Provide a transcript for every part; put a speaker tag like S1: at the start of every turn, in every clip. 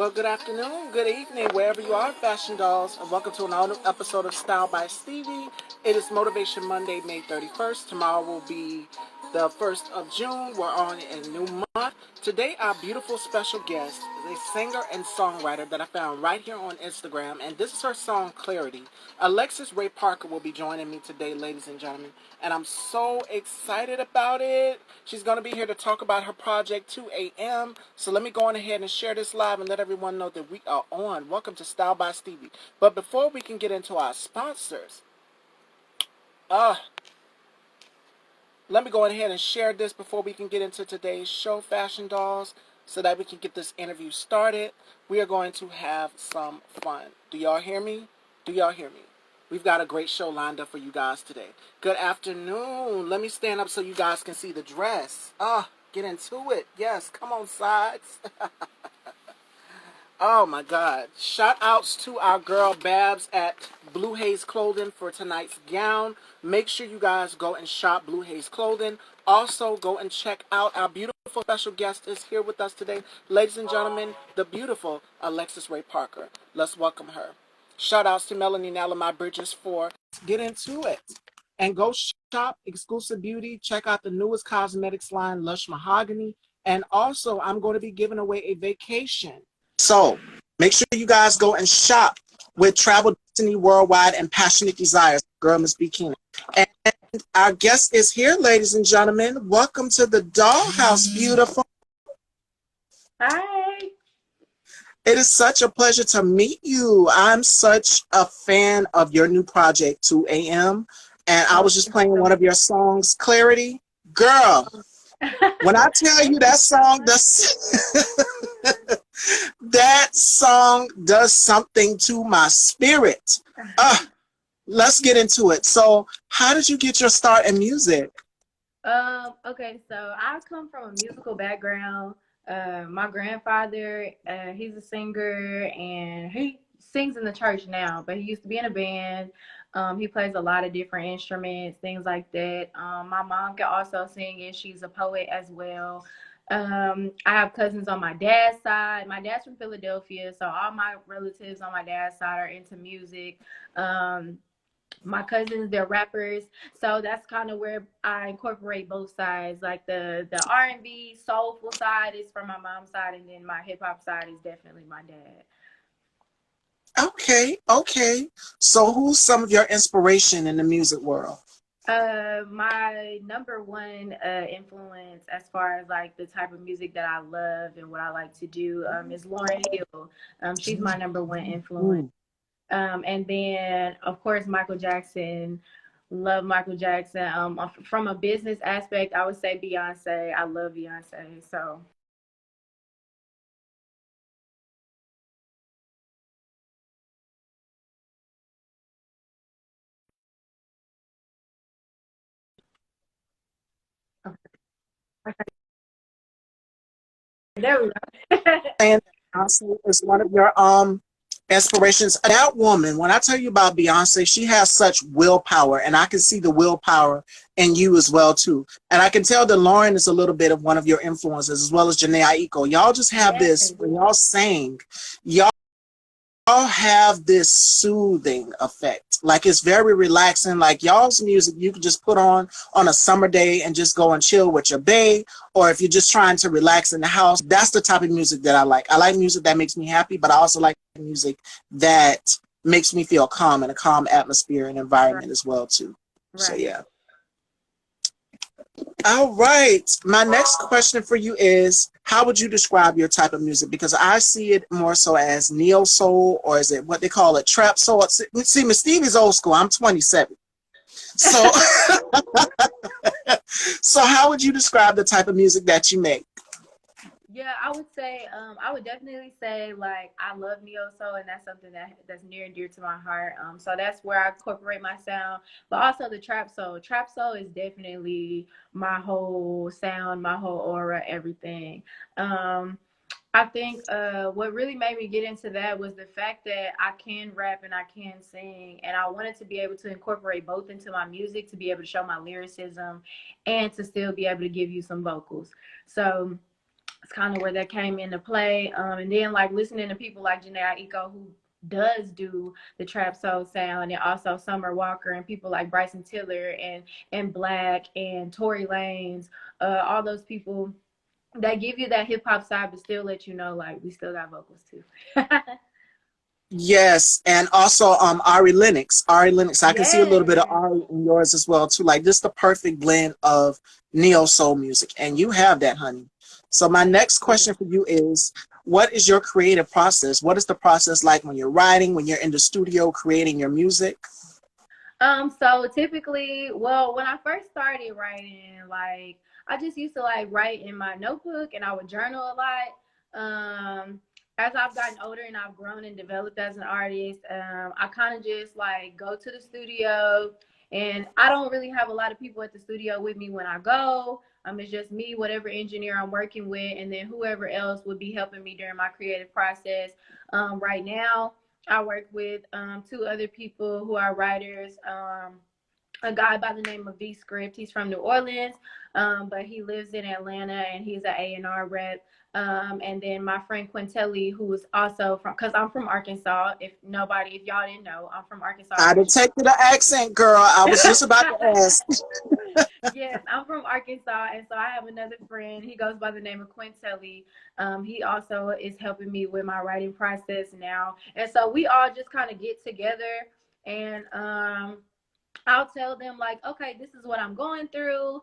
S1: Well, good afternoon, good evening, wherever you are, fashion dolls, and welcome to another episode of Style by Stevie. It is Motivation Monday, May 31st. Tomorrow will be the 1st of June. We're on a new month. Today, our beautiful special guest is a singer and songwriter that I found right here on Instagram, and this is her song, Clarity. Alexis Ray Parker will be joining me today, ladies and gentlemen, and I'm so excited about it. She's going to be here to talk about her project, 2 a.m., so let me go on ahead and share this live and let everyone know that we are on. Welcome to Style by Stevie. But before we can get into our sponsors, uh, let me go ahead and share this before we can get into today's show, Fashion Dolls, so that we can get this interview started. We are going to have some fun. Do y'all hear me? Do y'all hear me? We've got a great show lined up for you guys today. Good afternoon. Let me stand up so you guys can see the dress. Get into it. Yes, come on, sides. Oh my God. Shout outs to our girl Babs at Blue Haze Clothing for tonight's gown. Make sure you guys go and shop Blue Haze Clothing. Also, go and check out our beautiful special guest is here with us today. Ladies and gentlemen, the beautiful Alexis Ray Parker. Let's welcome her. Shout outs to Melanie Nella, my bridges for get into it. And go shop Exclusive Beauty. Check out the newest cosmetics line, Lush Mahogany. And also, I'm going to be giving away a vacation. So make sure you guys go and shop with Travel Destiny Worldwide and Passionate Desires. Girl, Miss B. Keenan. And our guest is here, ladies and gentlemen. Welcome to the Dollhouse, beautiful.
S2: Hi.
S1: It is such a pleasure to meet you. I'm such a fan of your new project, 2 a.m. And I was just playing one of your songs, Clarity. Girl, when I tell you that song, that song does something to my spirit. Let's get into it. So, how did you get your start in music?
S2: Okay, so I come from a musical background. My grandfather, he's a singer and he sings in the church now, but he used to be in a band. He plays a lot of different instruments, things like that. My mom can also sing and she's a poet as well. I have cousins on my dad's side. My dad's from Philadelphia, so all my relatives on my dad's side are into music. My cousins, they're rappers, so that's kind of where I incorporate both sides. Like the R&B soulful side is from my mom's side, and then my hip hop side is definitely my dad.
S1: Okay. So, who's some of your inspiration in the music world?
S2: My number one influence as far as like the type of music that I love and what I like to do is Lauryn Hill. She's my number one influence. And then, of course, Michael Jackson. Love Michael Jackson. From a business aspect, I would say Beyonce. I love Beyonce. So. Okay. There we go.
S1: And Beyonce is one of your inspirations. That woman, when I tell you about Beyonce, she has such willpower, and I can see the willpower in you as well too. And I can tell that Lauren is a little bit of one of your influences, as well as Janae Aiko. Y'all just have this when y'all sing. Y'all have this soothing effect. Like it's very relaxing. Like y'all's music you can just put on a summer day and just go and chill with your bae, or if you're just trying to relax in the house. That's the type of music that I like. I like music that makes me happy, but I also like music that makes me feel calm in a calm atmosphere and environment as well too. So yeah. All right. My next question for you is, how would you describe your type of music? Because I see it more so as neo soul, or is it what they call it, trap soul? See, Miss Stevie's old school. I'm 27. So, so how would you describe the type of music that you make?
S2: Yeah, I would say, I would definitely say like I love neo soul, and that's something that's near and dear to my heart. So that's where I incorporate my sound, but also the trap soul. Trap soul is definitely my whole sound, my whole aura, everything. I think what really made me get into that was the fact that I can rap and I can sing, and I wanted to be able to incorporate both into my music to be able to show my lyricism and to still be able to give you some vocals. So it's kind of where that came into play. And then like listening to people like Janae Eiko, who does do the trap soul sound, and also Summer Walker and people like Bryson Tiller and Black and Tory Lanez, all those people that give you that hip hop side, but still let you know like we still got vocals too.
S1: Yes, and also Ari Lennox. Ari Lennox, I can see a little bit of
S2: Yeah.
S1: Ari in yours as well too. Like just the perfect blend of neo soul music, and you have that, honey. So my next question for you is, what is your creative process? What is the process like when you're writing, when you're in the studio creating your music?
S2: So typically, well, when I first started writing, like I just used to like write in my notebook and I would journal a lot. As I've gotten older and I've grown and developed as an artist, I kind of just like go to the studio, and I don't really have a lot of people at the studio with me when I go. It's just me, whatever engineer I'm working with, and then whoever else would be helping me during my creative process. Right now, I work with two other people who are writers. A guy by the name of V Script. He's from New Orleans, but he lives in Atlanta, and he's an A&R rep. And then my friend Quintelli, who is also from, because I'm from Arkansas. If y'all didn't know, I'm from Arkansas
S1: I
S2: originally.
S1: detected the accent, girl. I was just about to ask.
S2: Yes, I'm from Arkansas, and so I have another friend. He goes by the name of Quintelli. He also is helping me with my writing process now, and so we all just kind of get together, and I'll tell them like, okay, this is what I'm going through.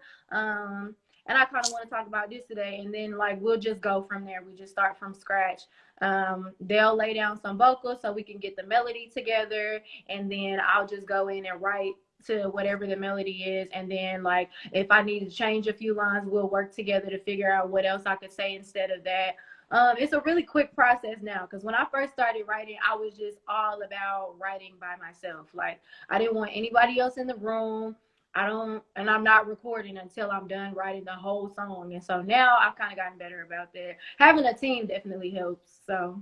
S2: And I kind of want to talk about this today. And then like, we'll just go from there. We just start from scratch. They'll lay down some vocals so we can get the melody together. And then I'll just go in and write to whatever the melody is. And then like, if I need to change a few lines, we'll work together to figure out what else I could say instead of that. It's a really quick process now, because when I first started writing, I was just all about writing by myself. Like, I didn't want anybody else in the room. And I'm not recording until I'm done writing the whole song. And so now I've kind of gotten better about that. Having a team definitely helps. So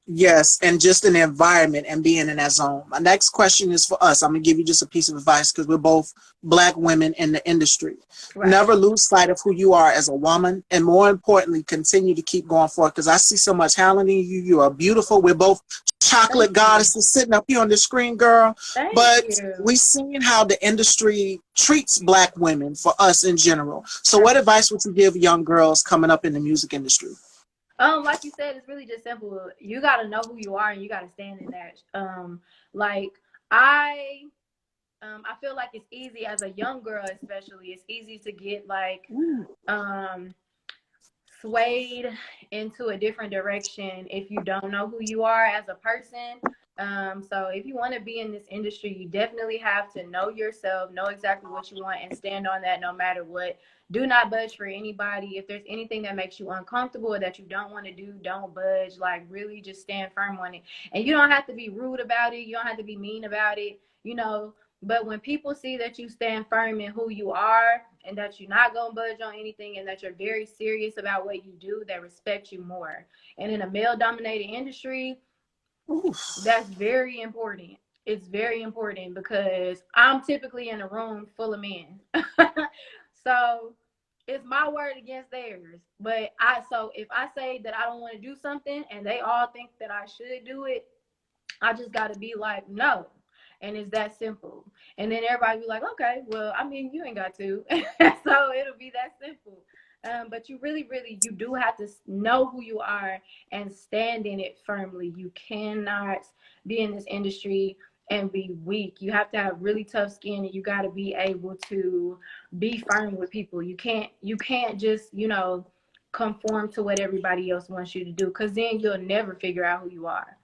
S1: Yes, and just an environment and being in that zone. My next question is for us. I'm going to give you just a piece of advice because we're both Black women in the industry.
S2: right.
S1: Never lose sight of who you are as a woman, and more importantly, continue to keep going forward, because I see so much talent in you. You are beautiful. We're both chocolate goddesses sitting up here on the screen, girl. But we've seen how the industry treats Black women for us in general. So what advice would you give young girls coming up in the music industry?
S2: Like you said, it's really just simple. You got to know who you are and you got to stand in that. Like I feel like it's easy as a young girl, especially. It's easy to get like swayed into a different direction if you don't know who you are as a person. So if you want to be in this industry, you definitely have to know yourself, know exactly what you want, and stand on that no matter what. Do not budge for anybody. If there's anything that makes you uncomfortable or that you don't want to do, don't budge. Like, really just stand firm on it. And you don't have to be rude about it. You don't have to be mean about it, you know. But when people see that you stand firm in who you are and that you're not going to budge on anything and that you're very serious about what you do, they respect you more. And in a male-dominated industry, that's very important. It's very important because I'm typically in a room full of men. So it's my word against theirs. But so if I say that I don't want to do something and they all think that I should do it, I just got to be like, no. And it's that simple. And then everybody be like, okay, well, I mean, you ain't got to. So it'll be that simple. But you really, really, you do have to know who you are and stand in it firmly. You cannot be in this industry and be weak. You have to have really tough skin, and you got to be able to be firm with people. You can't just, conform to what everybody else wants you to do, because then you'll never figure out who you are.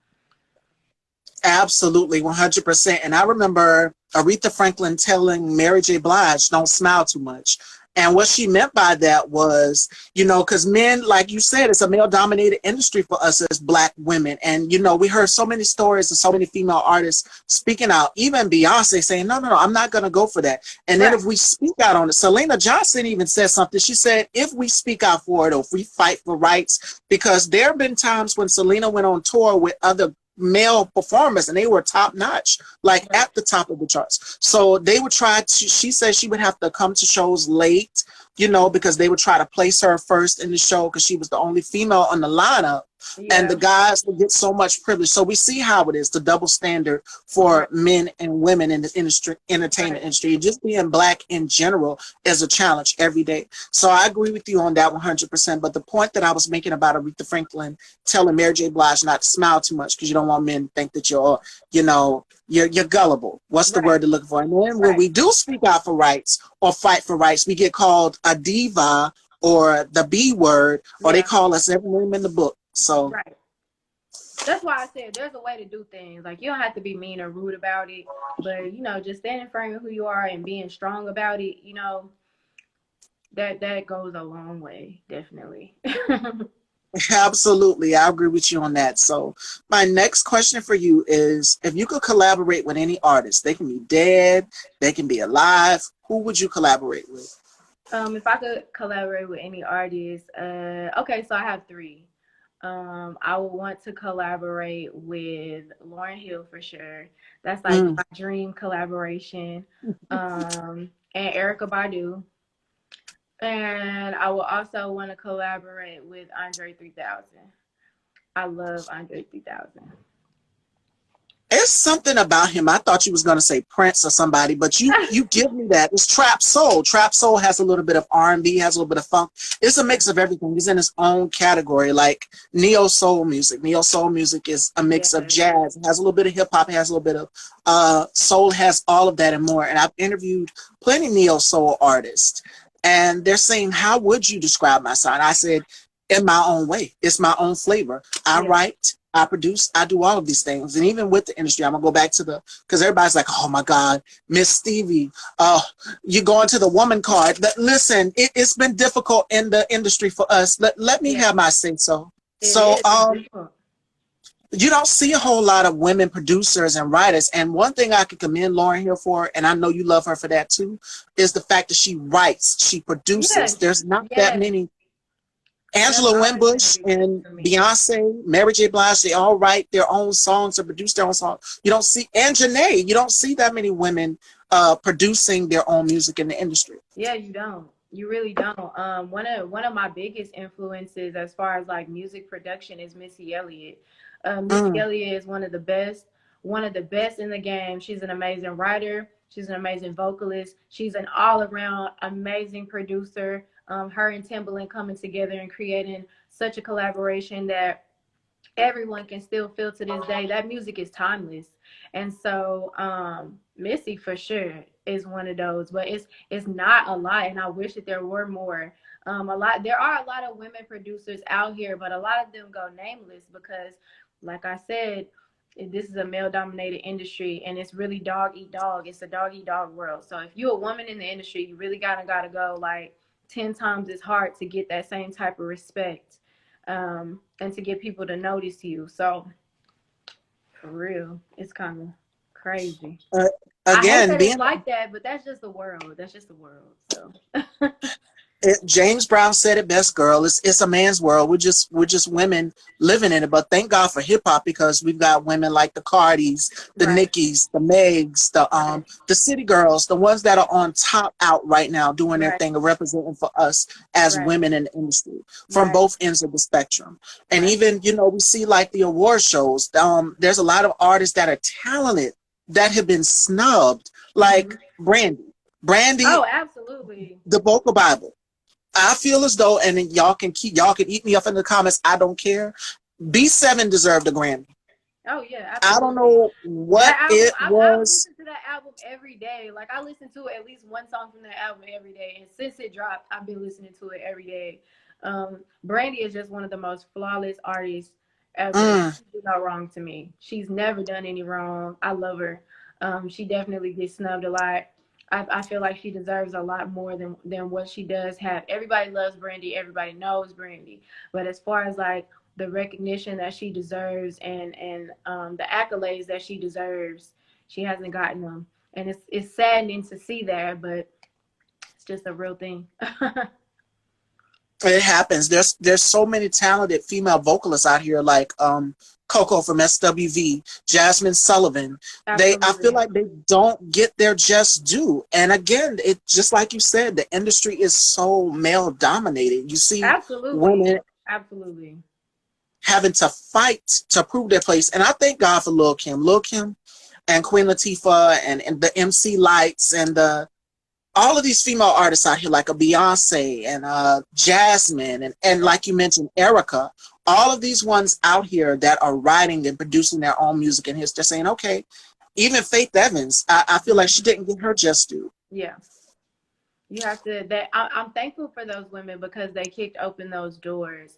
S1: Absolutely, 100%. And I remember Aretha Franklin telling Mary J. Blige, don't smile too much. And what she meant by that was, because men, like you said, it's a male-dominated industry for us as Black women. And, we heard so many stories of so many female artists speaking out, even Beyonce saying, no, I'm not going to go for that. And then if we speak out on it, Selena Johnson even said something. She said, if we speak out for it or if we fight for rights, because there have been times when Selena went on tour with other male performers and they were top notch, like at the top of the charts. So they would she said she would have to come to shows late you know, because they would try to place her first in the show because she was the only female on the lineup. And
S2: Yeah.
S1: the guys would get so much privilege. So we see how it is, the double standard for
S2: Right.
S1: men and women in the industry, entertainment
S2: Right.
S1: industry. Just being black in general is a challenge every day. So I agree with you on that 100%. But the point that I was making about Aretha Franklin telling Mary J. Blige not to smile too much because you don't want men to think that you're, you know, you're gullible. What's the
S2: Right.
S1: word to look for? And then when
S2: Right.
S1: we do speak out for rights or fight for rights, we get called a diva or the B word, or they
S2: Yeah.
S1: call us every name in the book. So
S2: Right. That's why I said there's a way to do things. Like you don't have to be mean or rude about it, but you know, just standing firm in who you are and being strong about it, you know, that goes a long way, definitely.
S1: absolutely, I agree with you on that. So my next question for you is, if you could collaborate with any artist, they can be dead, they can be alive, who would you collaborate with?
S2: If I could collaborate with any artist, okay, so I have three. I would want to collaborate with Lauryn Hill for sure. That's like
S1: Mm.
S2: my dream collaboration. And Erica Badu. And I will also want to collaborate with Andre 3000. I love Andre 3000.
S1: There's something about him. I thought you was gonna say Prince or somebody, but you give me that. It's trap soul. Trap soul has a little bit of R&B, has a little bit of funk. It's a
S2: Yeah.
S1: mix of everything. He's in his own category, like neo soul music. Neo soul music is a mix of
S2: Yes.
S1: jazz. It has a little bit of hip hop. It has a little bit of soul. Has all of that and more. And I've interviewed plenty neo soul artists, and they're saying, "How would you describe my sound?" I said, "In my own way. It's my own flavor. I
S2: Yeah.
S1: write, I produce, I do all of these things." And even with the industry, I'm gonna go back to because everybody's like, "Oh my God, Miss Stevie, you going to the woman card." Listen, it's been difficult in the industry for us. Let me
S2: Yeah.
S1: have my say so.
S2: It
S1: So,
S2: is. It's difficult.
S1: you don't see a whole lot of women producers and writers. And one thing I can commend Lauryn Hill for, and I know you love her for that too, is the fact that she writes, she produces.
S2: Yes.
S1: There's not that
S2: Yes.
S1: many.
S2: That's
S1: Angela
S2: always been a
S1: Winbush
S2: big thing
S1: and
S2: for me.
S1: Beyonce, Mary J. Blige, they all write their own songs or produce their own songs. You don't see, and Janae, you don't see that many women producing their own music in the industry.
S2: Yeah, you don't. You really don't. One of my biggest influences as far as like music production is Missy Elliott. Missy
S1: Mm.
S2: Elliott is one of the best in the game. She's an amazing writer. She's an amazing vocalist. She's an all-around amazing producer. Her and Timbaland coming together and creating such a collaboration that everyone can still feel to this day. That music is timeless. And so Missy for sure is one of those, but it's not a lot, and I wish that there were more. There are a lot of women producers out here, but a lot of them go nameless because, like I said, this is a male dominated industry and it's really dog eat dog. It's a dog eat dog world. So if you're a woman in the industry, you really gotta go like 10 times as hard to get that same type of respect, and to get people to notice you. So for real, it's kind of crazy.
S1: Uh,
S2: I hate
S1: Again,
S2: that it's
S1: being
S2: like that, but that's just the world. That's just the world. So
S1: James Brown said it best, girl. It's a man's world. We're just women living in it. But thank God for hip hop because we've got women like the Cardis, the
S2: right,
S1: Nickies, the Megs,
S2: right,
S1: the City Girls, the ones that are on top out right now doing their
S2: right,
S1: thing and representing for us as
S2: right,
S1: women in the industry from
S2: right,
S1: both ends of the spectrum. And
S2: right.
S1: even, we see like the award shows. There's a lot of artists that are talented that have been snubbed,
S2: Hmm.
S1: like Brandy. Brandy,
S2: Oh, absolutely.
S1: the vocal Bible. I feel as though, and y'all can eat me up in the comments. I don't care. B7 deserved a Grammy.
S2: Oh yeah,
S1: I don't
S2: absolutely.
S1: know what
S2: That album,
S1: it
S2: I've
S1: was.
S2: listened to that album every day. Like I listen to at least one song from that album every day, and since it dropped, I've been listening to it every day. Brandy is just one of the most flawless artists ever.
S1: Mm,
S2: She do no wrong to me. She's never done any wrong. I love her. She definitely gets snubbed a lot. I feel like she deserves a lot more than what she does have. Everybody loves Brandy. Everybody knows Brandy. But as far as like the recognition that she deserves and the accolades that she deserves, she hasn't gotten them, and it's saddening to see that, but it's just a real thing.
S1: It happens. There's so many talented female vocalists out here, like Coco from SWV, Jasmine Sullivan. I feel
S2: Absolutely.
S1: like they don't get their just due. And again, it just like you said, the industry is so male dominated. You see
S2: Absolutely.
S1: women
S2: Absolutely.
S1: having to fight to prove their place. And I thank God for Lil Kim. Lil Kim and Queen Latifah and the MC Lights and the all of these female artists out here, like a Beyonce and Jasmine and like you mentioned, Erica, all of these ones out here that are writing and producing their own music and they're saying, okay, even Faith Evans, I feel like she didn't get her just due.
S2: Yeah. You have to that I'm thankful for those women because they kicked open those doors.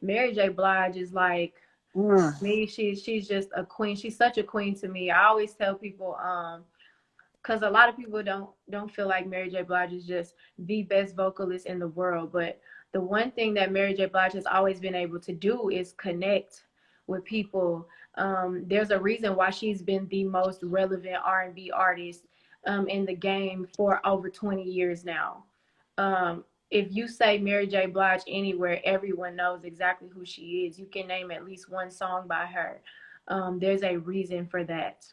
S2: Mary J. Blige is like
S1: Mm,
S2: me, she's just a queen. She's such a queen to me. I always tell people, because a lot of people don't feel like Mary J. Blige is just the best vocalist in the world. But the one thing that Mary J. Blige has always been able to do is connect with people. There's a reason why she's been the most relevant R&B artist in the game for over 20 years now. If you say Mary J. Blige anywhere, everyone knows exactly who she is. You can name at least one song by her. There's a reason for that.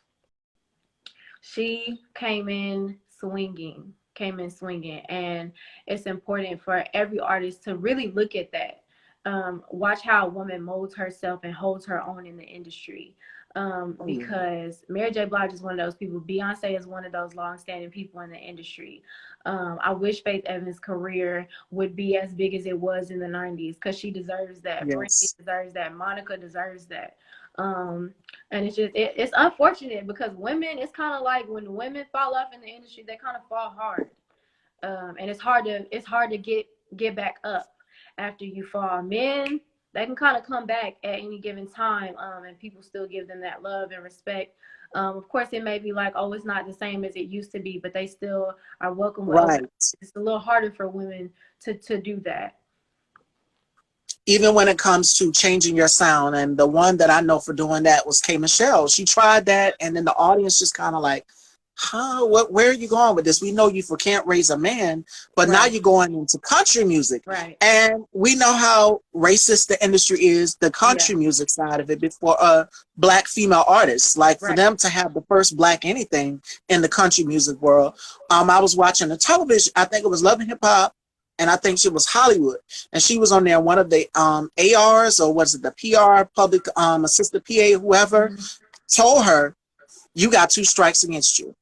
S2: She came in swinging, and it's important for every artist to really look at that. Watch how a woman molds herself and holds her own in the industry.
S1: oh yeah.
S2: Because Mary J. Blige is one of those people. Beyonce is one of those long-standing people in the industry. I wish Faith Evans' career would be as big as it was in the 90s because she deserves that. Brandy
S1: Yes.
S2: deserves that. Monica deserves that. Um, and it's just it's unfortunate because women, it's kind of like when women fall off in the industry, they kind of fall hard. And it's hard to get back up after you fall. Men, they can kind of come back at any given time, and people still give them that love and respect. Of course, it may be like, oh, it's not the same as it used to be, but they still are welcome with open.
S1: Right.
S2: It's a little harder for women to do that.
S1: Even when it comes to changing your sound. And the one that I know for doing that was K Michelle. She tried that, and then the audience just kind of like, huh, where are you going with this? We know you for Can't Raise a Man, but now
S2: Right,
S1: you're going into country music.
S2: right,
S1: And we know how racist the industry is, the
S2: yeah,
S1: country music side of it, before black female artists. Like for
S2: right,
S1: them to have the first black anything in the country music world. I was watching the television, I think it was Love and Hip Hop, and I think she was Hollywood. And she was on there, one of the ARs, or was it the PR, public assistant PA, whoever,
S2: mm-hmm.
S1: told her, you got two strikes against you.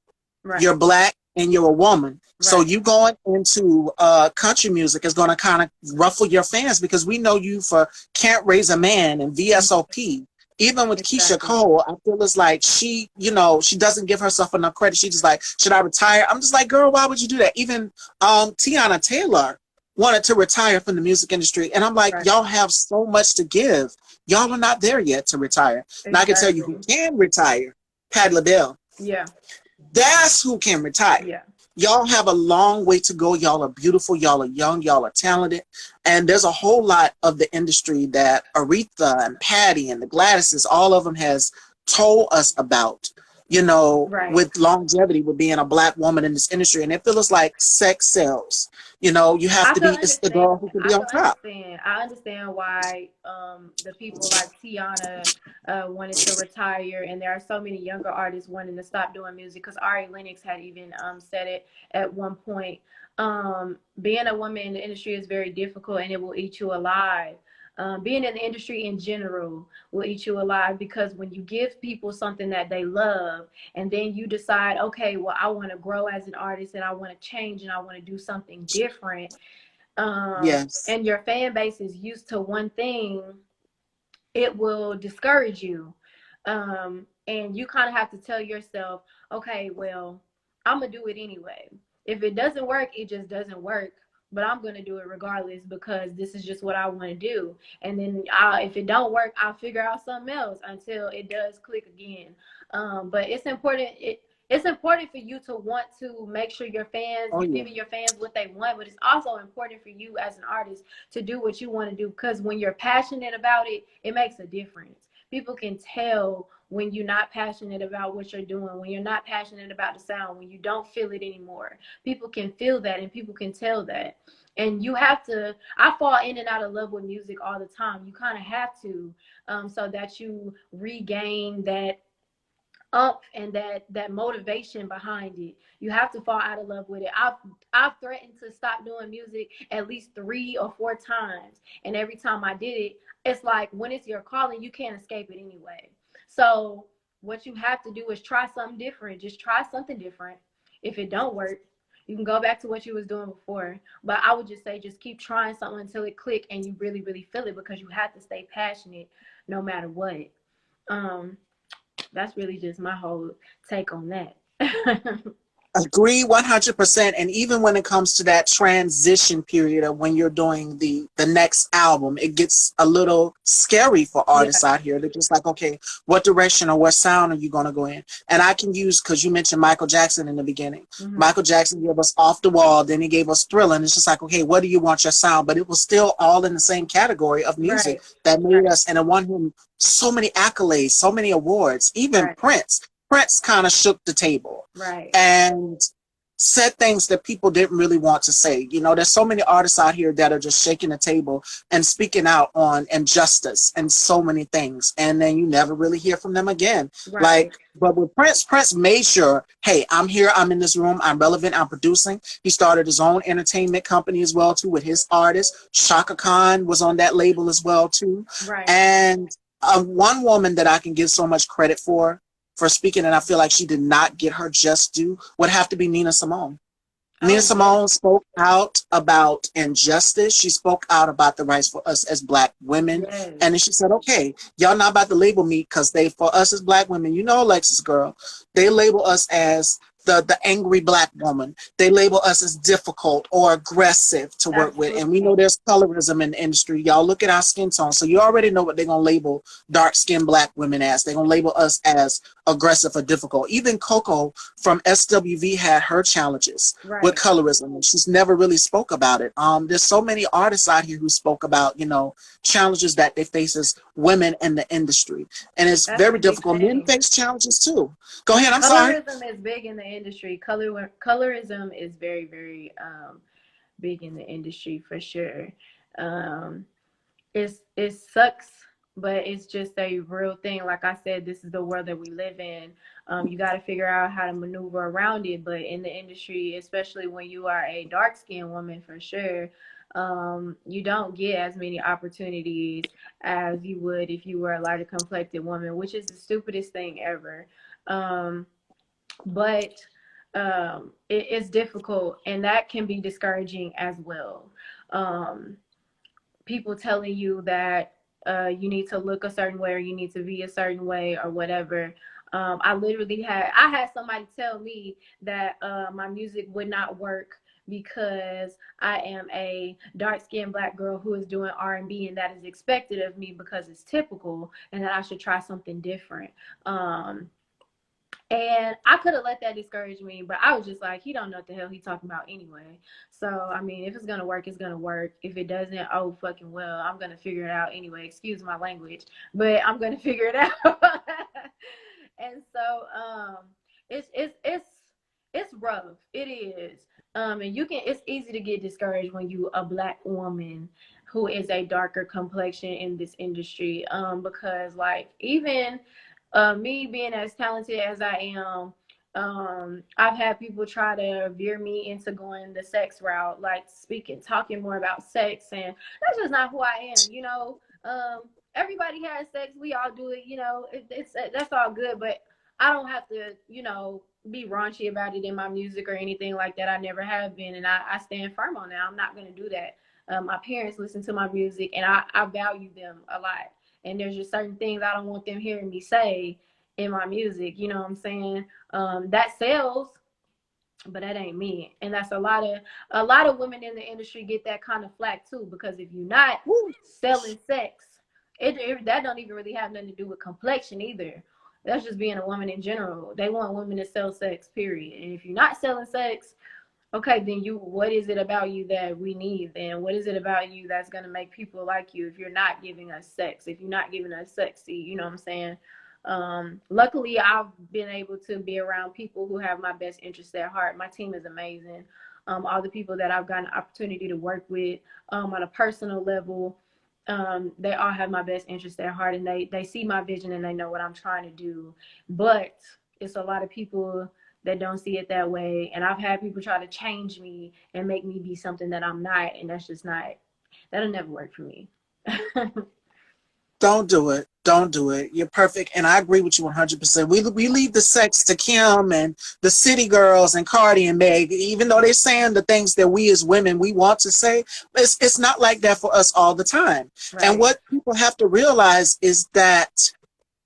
S2: Right,
S1: You're black and you're a woman. So
S2: right,
S1: you going into country music is going to kind of ruffle your fans because we know you for Can't Raise a Man and VSOP. Even with Keisha
S2: exactly,
S1: Cole, I feel it's like she, she doesn't give herself enough credit. She's just like, should I retire? I'm just like, girl, why would you do that? Even Tiana Taylor wanted to retire from the music industry. And I'm like,
S2: right,
S1: y'all have so much to give. Y'all are not there yet to retire. And I can tell you who
S2: exactly,
S1: can retire, Patti LaBelle.
S2: yeah,
S1: That's who can retire.
S2: yeah.
S1: Y'all have a long way to go. Y'all are beautiful. Y'all are young. Y'all are talented. And there's a whole lot of the industry that Aretha and Patty and the Gladyses, all of them has told us about,
S2: Right.
S1: with longevity, with being a black woman in this industry. And it feels like sex sells. You have
S2: I
S1: to
S2: can
S1: be, it's the
S2: understand.
S1: girl who can
S2: I
S1: be on
S2: can
S1: top.
S2: understand. I understand why the people like Tiana wanted to retire, and there are so many younger artists wanting to stop doing music. Because Ari Lennox had even said it at one point. Being a woman in the industry is very difficult, and it will eat you alive. Being in the industry in general will eat you alive because when you give people something that they love and then you decide, okay, well, I want to grow as an artist and I want to change and I want to do something different,
S1: Yes.
S2: and your fan base is used to one thing, it will discourage you. And you kind of have to tell yourself, okay, well, I'm going to do it anyway. If it doesn't work, it just doesn't work. But I'm going to do it regardless because this is just what I want to do. And then if it don't work, I'll figure out something else until it does click again. But it's important. It's important for you to want to make sure your fans,
S1: Oh,
S2: you're
S1: yeah.
S2: giving your fans what they want, but it's also important for you as an artist to do what you want to do because when you're passionate about it, it makes a difference. People can tell when you're not passionate about what you're doing, when you're not passionate about the sound, when you don't feel it anymore. People can feel that and people can tell that. And you have to, I fall in and out of love with music all the time. You kind of have to, so that you regain that and that motivation behind it. You have to fall out of love with it. I've threatened to stop doing music at least 3 or 4 times, and every time I did it, it's like when it's your calling, you can't escape it anyway. So what you have to do is try something different. Just try something different. If it don't work, you can go back to what you was doing before. But I would just say just keep trying something until it click and you really, really feel it, because you have to stay passionate no matter what. Um, that's really just my whole take on that.
S1: Agree 100%. And even when it comes to that transition period of when you're doing the next album, it gets a little scary for
S2: Yeah.
S1: artists out here. They're just like, okay, what direction or what sound are you going to go in? And I can use, because you mentioned Michael Jackson in the beginning.
S2: Mm-hmm.
S1: Michael Jackson gave us Off the Wall, then he gave us Thriller. And it's just like, okay, what do you want your sound? But it was still all in the same category of music
S2: Right.
S1: that made us, and it won him so many accolades, so many awards. Even
S2: Right.
S1: Prince kind of shook the table.
S2: Right.
S1: And said things that people didn't really want to say. You know, there's so many artists out here that are just shaking the table and speaking out on injustice and so many things. And then you never really hear from them again.
S2: Right.
S1: Like, but with Prince made sure, hey, I'm here, I'm in this room, I'm relevant, I'm producing. He started his own entertainment company as well, too, with his artists. Shaka Khan was on that label as well, too.
S2: Right.
S1: And one woman that I can give so much credit for speaking, and I feel like she did not get her just due, would have to be Nina Simone. Nina Simone spoke out about injustice. She spoke out about the rights for us as Black women.
S2: Yes.
S1: And then she said, okay, y'all not about to label me, because for us as Black women, you know, Alexis, girl, they label us as the angry Black woman. They label us as difficult or aggressive to work with. And we know there's colorism in the industry. Y'all look at our skin tone. So you already know what they're going to label dark-skinned Black women as. They're going to label us as aggressive or difficult. Even Coco from SWV had her challenges with colorism, and she's never really spoke about it. There's so many artists out here who spoke about, you know, challenges that they face as women in the industry. And it's very difficult. Men face challenges too. Go ahead, I'm sorry.
S2: Colorism is big in the industry. Colorism is very, very big in the industry for sure. It sucks, but it's just a real thing. Like I said, this is the world that we live in. You got to figure out how to maneuver around it. But in the industry, especially when you are a dark-skinned woman, for sure, you don't get as many opportunities as you would if you were a lighter complected woman, which is the stupidest thing ever. But it's difficult, and that can be discouraging as well. People telling you that you need to look a certain way, or you need to be a certain way, or whatever. I had somebody tell me that my music would not work because I am a dark-skinned Black girl who is doing R&B, and that is expected of me because it's typical, and that I should try something different. And I could have let that discourage me, but I was just like, he don't know what the hell he talking about anyway. So, I mean, if it's going to work, it's going to work. If it doesn't, oh, fucking well, I'm going to figure it out anyway. Excuse my language, but I'm going to figure it out. And so, it's rough. It is. And it's easy to get discouraged when you a Black woman who is a darker complexion in this industry. Because like, even me being as talented as I am, I've had people try to veer me into going the sex route, like talking more about sex, and that's just not who I am. You know, everybody has sex, we all do it. You know, that's all good, but I don't have to, you know, be raunchy about it in my music or anything like that. I never have been, and I stand firm on that. I'm not going to do that. My parents listen to my music, and I value them a lot. And there's just certain things I don't want them hearing me say in my music. You know what I'm saying? That sells, but that ain't me. And that's a lot of women in the industry get that kind of flack too, because if you're not selling sex, that don't even really have nothing to do with complexion either. That's just being a woman in general. They want women to sell sex, period. And if you're not selling sex, okay, then what is it about you that we need then? What is it about you that's going to make people like you if you're not giving us sex, if you're not giving us sexy, you know what I'm saying? Luckily, I've been able to be around people who have my best interests at heart. My team is amazing. all the people that I've gotten the opportunity to work with on a personal level, they all have my best interest at heart, and they see my vision and they know what I'm trying to do. But it's a lot of people that don't see it that way, and I've had people try to change me and make me be something that I'm not, and that's just not, that'll never work for me.
S1: Don't do it. Don't do it. You're perfect. And I agree with you 100%. We leave the sex to Kim and the city girls and Cardi and Meg, even though they're saying the things that we as women, we want to say. It's not like that for us all the time.
S2: Right.
S1: And what people have to realize is that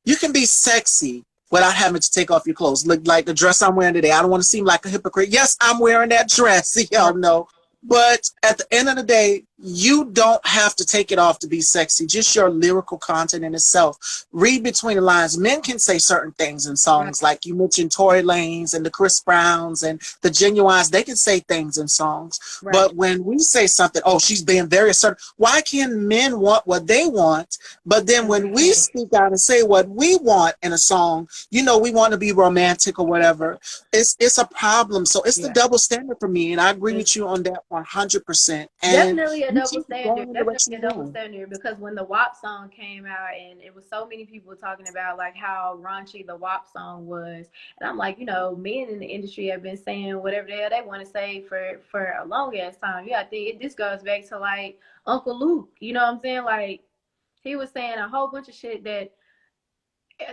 S1: you can be sexy without having to take off your clothes. Look like the dress I'm wearing today. I don't want to seem like a hypocrite. Yes, I'm wearing that dress. Y'all know. But at the end of the day, you don't have to take it off to be sexy. Just your lyrical content in itself. Read between the lines. Men can say certain things in songs, like you mentioned Tory Lanez and the Chris Browns and the Genuines. They can say things in songs.
S2: Right.
S1: But when we say something, oh, she's being very assertive. Why can men want what they want? But then when we speak out and say what we want in a song, you know, we want to be romantic or whatever. It's a problem. So it's the double standard for me. And I agree with you on that 100%. And
S2: definitely a double standard. Definitely a double
S1: going.
S2: standard, because when the WAP song came out, and it was so many people talking about like how raunchy the WAP song was, and I'm like, you know, men in the industry have been saying whatever the hell they want to say for a long ass time. Yeah, I think this goes back to like Uncle Luke. You know what I'm saying? Like, he was saying a whole bunch of shit that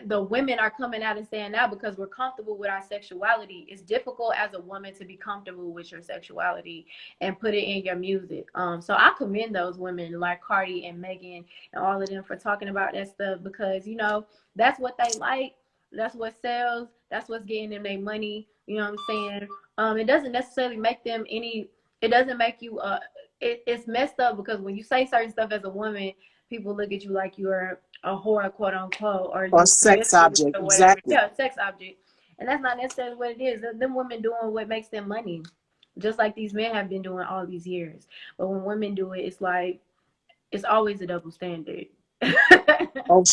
S2: the women are coming out and saying now because we're comfortable with our sexuality. It's difficult as a woman to be comfortable with your sexuality and put it in your music. So I commend those women like Cardi and Megan and all of them for talking about that stuff, because, you know, that's what they like. That's what sells. That's what's getting them their money. You know what I'm saying? It doesn't necessarily make them any, it doesn't make you, it's messed up, because when you say certain stuff as a woman, people look at you like you're a whore, quote unquote, or you
S1: sex object,
S2: or whatever.
S1: exactly.
S2: Yeah, sex object. And that's not necessarily what it is. Them women doing what makes them money, just like these men have been doing all these years. But when women do it, it's like, it's always a double standard.
S1: Oh,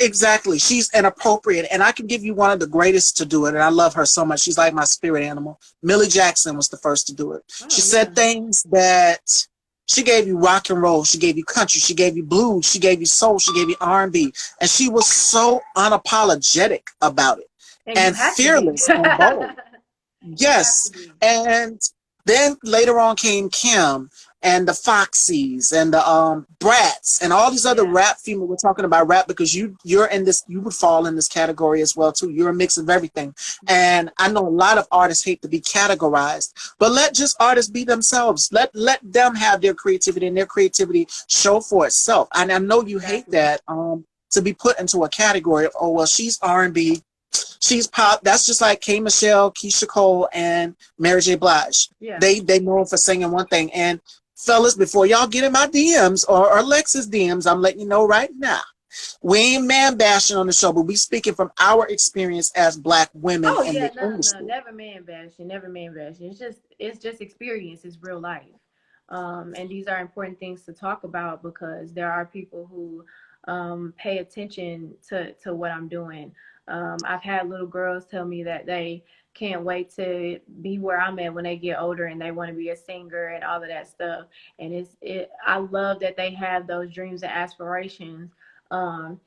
S1: exactly. She's inappropriate. And I can give you one of the greatest to do it. And I love her so much. She's like my spirit animal. Millie Jackson was the first to do it. She said things that she gave you rock and roll. She gave you country. She gave you blues. She gave you soul. She gave you R&B. And she was so unapologetic about it. And fearless and bold. Yes. And then later on came Kim and the Foxies and the Brats and all these other rap female. We're talking about rap because you're in this, you would fall in this category as well too. You're a mix of everything. And I know a lot of artists hate to be categorized, but let just artists be themselves. Let them have their creativity, and their creativity show for itself. And I know you hate that to be put into a category of, oh well, she's R&B, she's pop. That's just like K. Michelle, Keisha Cole, and Mary J. Blige.
S2: Yeah.
S1: They know for singing one thing. And fellas, before y'all get in my DMs or Alexis DMs, I'm letting you know right now, we ain't man bashing on the show, but we speaking from our experience as Black women in the industry.
S2: No, never man bashing, never man bashing. It's just experience. It's real life. And these are important things to talk about, because there are people who pay attention to what I'm doing. I've had little girls tell me that they can't wait to be where I'm at when they get older, and they want to be a singer and all of that stuff. And I love that they have those dreams and aspirations. And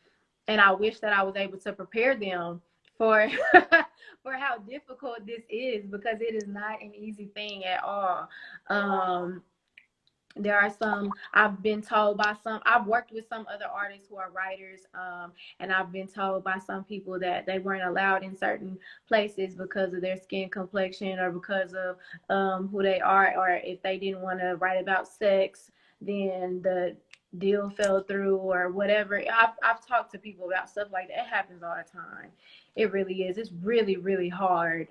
S2: I wish that I was able to prepare them for for how difficult this is, because it is not an easy thing at all. There are some, I've been told by some, I've worked with some other artists who are writers, and I've been told by some people that they weren't allowed in certain places because of their skin complexion, or because of who they are, or if they didn't want to write about sex, then the deal fell through or whatever. I've talked to people about stuff like that. It happens all the time. It really is. It's really, really hard.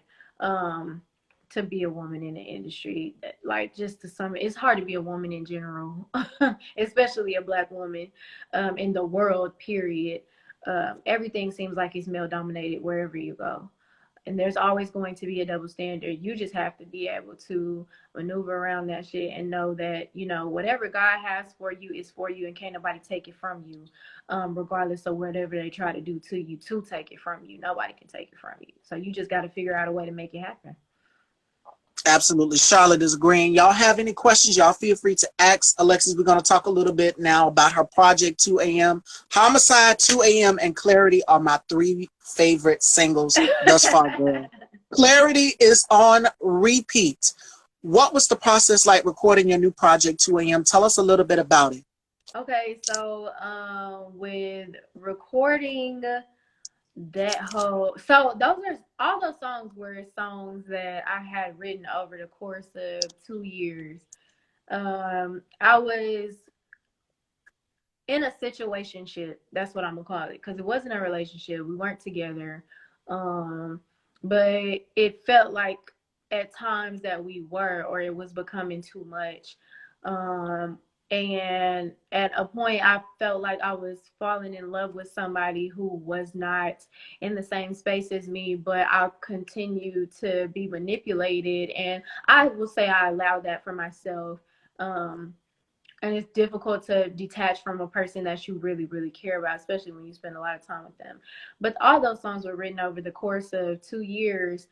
S2: To be a woman in the industry, like, just to sum it, it's hard to be a woman in general, especially a Black woman in the world, period. Everything seems like it's male dominated wherever you go, and there's always going to be a double standard. You just have to be able to maneuver around that shit and know that, you know, whatever God has for you is for you, and can't nobody take it from you, regardless of whatever they try to do to you to take it from you. Nobody can take it from you, so you just got to figure out a way to make it happen.
S1: Absolutely. Charlotte is agreeing. Y'all have any questions? Y'all feel free to ask Alexis. We're going to talk a little bit now about her project 2 a.m. Homicide, 2 a.m., and Clarity are my three favorite singles thus far, girl. Clarity is on repeat. What was the process like recording your new project 2 a.m.? Tell us a little bit about it.
S2: Okay, so with recording that whole, so those are all those songs were songs that I had written over the course of 2 years. I was in a situationship. That's what I'm gonna call it, because it wasn't a relationship. We weren't together, um, but it felt like at times that we were, or it was becoming too much. Um, and at a point, I felt like I was falling in love with somebody who was not in the same space as me, but I continued to be manipulated, and I will say I allowed that for myself. Um, and it's difficult to detach from a person that you really really care about, especially when you spend a lot of time with them. But all those songs were written over the course of 2 years.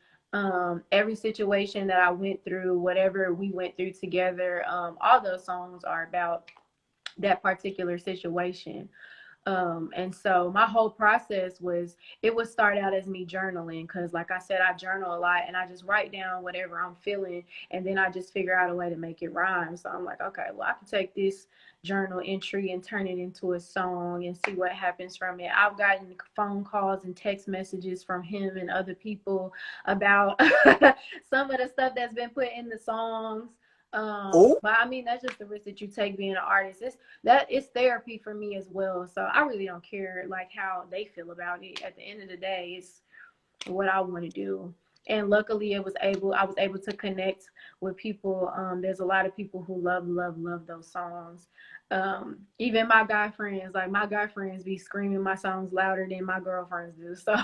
S2: Every situation that I went through, whatever we went through together, all those songs are about that particular situation. And so my whole process was, it would start out as me journaling, because like I said, I journal a lot and I just write down whatever I'm feeling, and then I just figure out a way to make it rhyme. So I'm like, okay, well, I can take this journal entry and turn it into a song and see what happens from it. I've gotten phone calls and text messages from him and other people about some of the stuff that's been put in the songs.
S1: Oh,
S2: But I mean, that's just the risk that you take being an artist. It's therapy for me as well. So I really don't care like how they feel about it. At the end of the day, it's what I want to do. And luckily I was able to connect with people. There's a lot of people who love those songs. Even my guy friends, like my guy friends be screaming my songs louder than my girlfriends do. So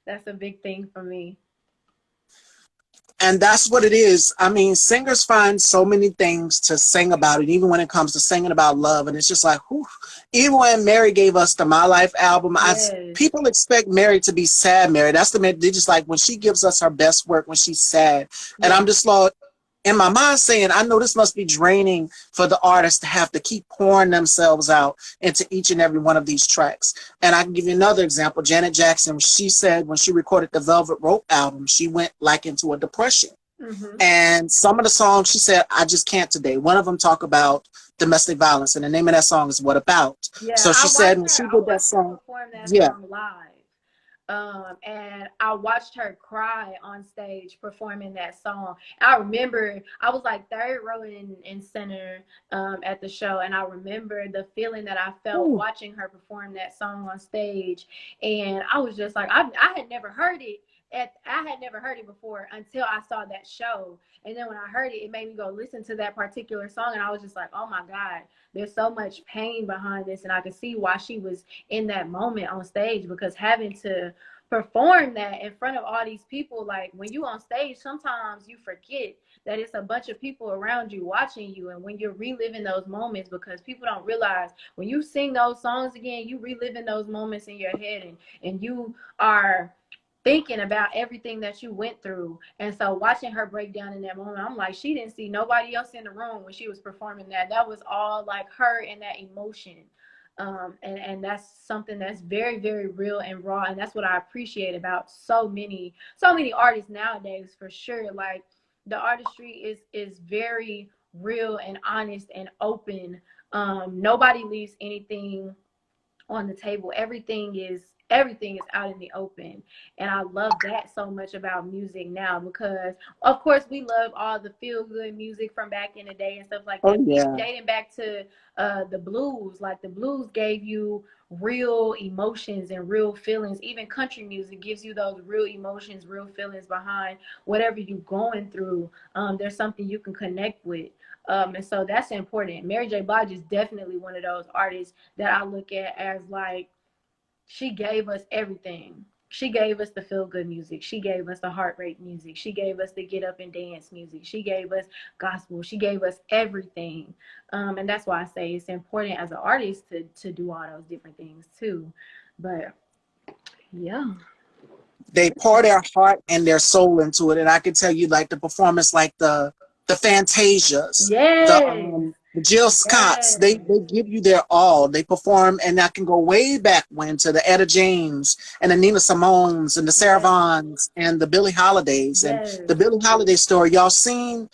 S2: that's a big thing for me.
S1: and that's what it is. I mean, singers find so many things to sing about it, even when it comes to singing about love. And it's just like, whew. Even when Mary gave us the My Life album,
S2: Yes.
S1: people expect Mary to be sad. Mary, that's the they just like when she gives us her best work when she's sad, and I'm
S2: Yeah.
S1: just like in my mind saying, I know this must be draining for the artist to have to keep pouring themselves out into each and every one of these tracks. And I can give you another example. Janet Jackson, she said when she recorded the Velvet Rope album, she went like into a depression.
S2: Hmm.
S1: And some of the songs she said, I just can't today. One of them talk about domestic violence, and the name of that song is What About.
S2: Yeah,
S1: So she said when she
S2: I
S1: did that
S2: watched her
S1: song,
S2: perform that
S1: yeah.
S2: song live. And I watched her cry on stage performing that song. I remember I was like third row in center at the show, and I remember the feeling that I felt
S1: Ooh.
S2: watching her perform that song on stage. And I was just like, I had never heard it. I had never heard it before until I saw that show. And then when I heard it, it made me go listen to that particular song. And I was just like, oh my God, there's so much pain behind this. And I could see why she was in that moment on stage, because having to perform that in front of all these people, like when you on stage, sometimes you forget that it's a bunch of people around you watching you. And when you're reliving those moments, because people don't realize when you sing those songs again, you reliving those moments in your head, and you are thinking about everything that you went through. And so watching her break down in that moment, I'm like, she didn't see nobody else in the room when she was performing that. That was all like her and that emotion. And that's something that's very, very real and raw. And that's what I appreciate about so many artists nowadays, for sure. Like the artistry is very real and honest and open. Nobody leaves anything on the table. Everything is out in the open. And I love that so much about music now, because of course we love all the feel good music from back in the day and stuff like
S1: Oh
S2: that. Even
S1: yeah.
S2: dating back to the blues, like the blues gave you real emotions and real feelings. Even country music gives you those real emotions, real feelings behind whatever you're going through. There's something you can connect with. And so that's important. Mary J. Blige is definitely one of those artists that I look at as like, she gave us everything. She gave us the feel good music. She gave us the heart rate music. She gave us the get up and dance music. She gave us gospel. She gave us everything. And that's why I say it's important as an artist to do all those different things too. But yeah.
S1: They pour their heart and their soul into it. And I can tell you, like, the performance, like the Fantasias,
S2: Yes.
S1: the Jill Scotts,
S2: Yes.
S1: they give you their all. They perform, and I can go way back when to the Etta James and the Nina Simones and the Sarah
S2: Yes.
S1: Vaughan's and the Billie Holidays and
S2: Yes.
S1: the Billie Holiday story. Y'all seen,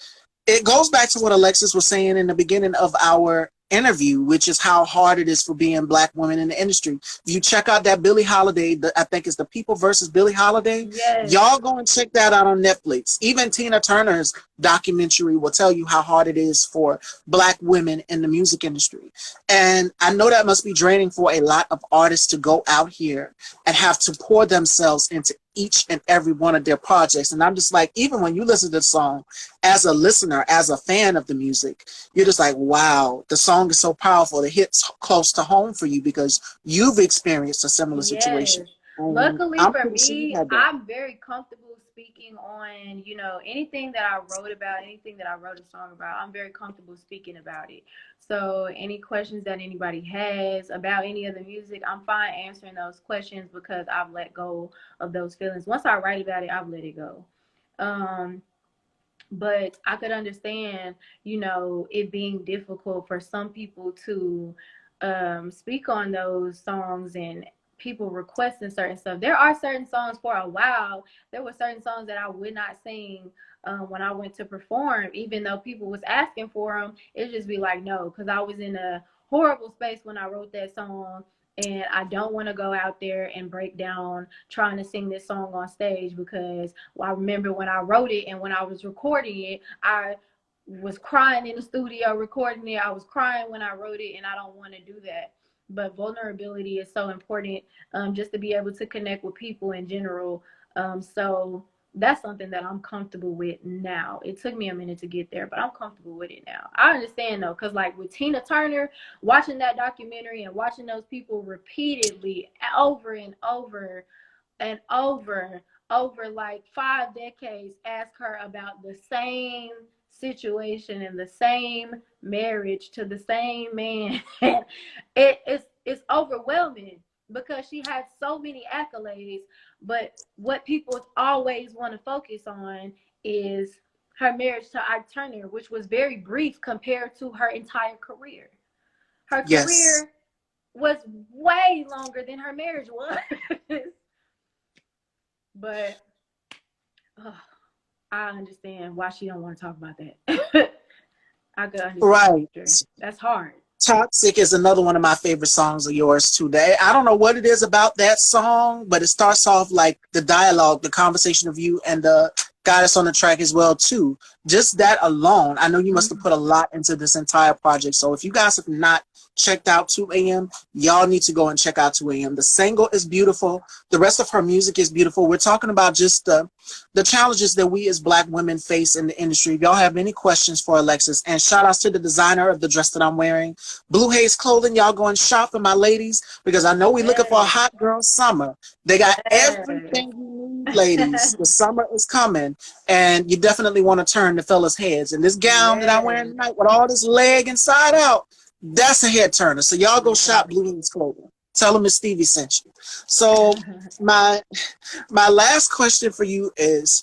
S1: it goes back to what Alexis was saying in the beginning of our interview, which is how hard it is for being Black women in the industry. If you check out that Billie Holiday, I think it's The People versus Billie Holiday,
S2: Yes.
S1: y'all go and check that out on Netflix. Even Tina Turner's documentary will tell you how hard it is for Black women in the music industry. And I know that must be draining for a lot of artists to go out here and have to pour themselves into each and every one of their projects. And I'm just like, even when you listen to the song, as a listener, as a fan of the music, you're just like, wow, the song is so powerful. It hits close to home for you because you've experienced a similar
S2: Yes.
S1: situation. And
S2: Luckily
S1: I'm
S2: for
S1: pretty sure you
S2: me,
S1: had that.
S2: I'm very comfortable speaking on, anything that I wrote about, anything that I wrote a song about, I'm very comfortable speaking about it. So any questions that anybody has about any of the music, I'm fine answering those questions because I've let go of those feelings. Once I write about it, I've let it go. Um, but I could understand, it being difficult for some people to speak on those songs and people requesting certain stuff. There are certain songs for a while. There were certain songs that I would not sing when I went to perform, even though people was asking for them. It'd just be like, no, because I was in a horrible space when I wrote that song. And I don't want to go out there and break down trying to sing this song on stage because I remember when I wrote it and when I was recording it, I was crying in the studio recording it. I was crying when I wrote it, and I don't want to do that. But vulnerability is so important, just to be able to connect with people in general. So that's something that I'm comfortable with now. It took me a minute to get there, but I'm comfortable with it now. I understand though, because like with Tina Turner, watching that documentary and watching those people repeatedly over and over and over like 5 decades ask her about the same situation and the same marriage to the same man. It's overwhelming because she had so many accolades, but what people always want to focus on is her marriage to Ike Turner, which was very brief compared to her entire career. Her
S1: Yes.
S2: career was way longer than her marriage was. But I understand why she don't want to talk about that. I could
S1: Right.
S2: understand. That's hard.
S1: Toxic is another one of my favorite songs of yours today. I don't know what it is about that song, but it starts off like the dialogue, the conversation of you and the guy that's on the track as well too. Just that alone, I know you must have
S2: Mm-hmm.
S1: put a lot into this entire project. So if you guys have not checked out 2 a.m., y'all need to go and check out 2 a.m. The single is beautiful. The rest of her music is beautiful. We're talking about just the challenges that we as Black women face in the industry. If y'all have any questions for Alexis, and shout outs to the designer of the dress that I'm wearing. Blue Haze Clothing, y'all go and shop for my ladies because I know we're looking for a
S2: Yes.
S1: hot girl summer. They got
S2: Yes.
S1: everything you need, ladies. The summer is coming, and you definitely want to turn the fellas' heads. And this gown that I'm wearing
S2: Yes.
S1: tonight with all this leg inside out, that's a head turner. So y'all go shop Blue Haze Clothing. Tell them Miss Stevie sent you. So my last question for you is,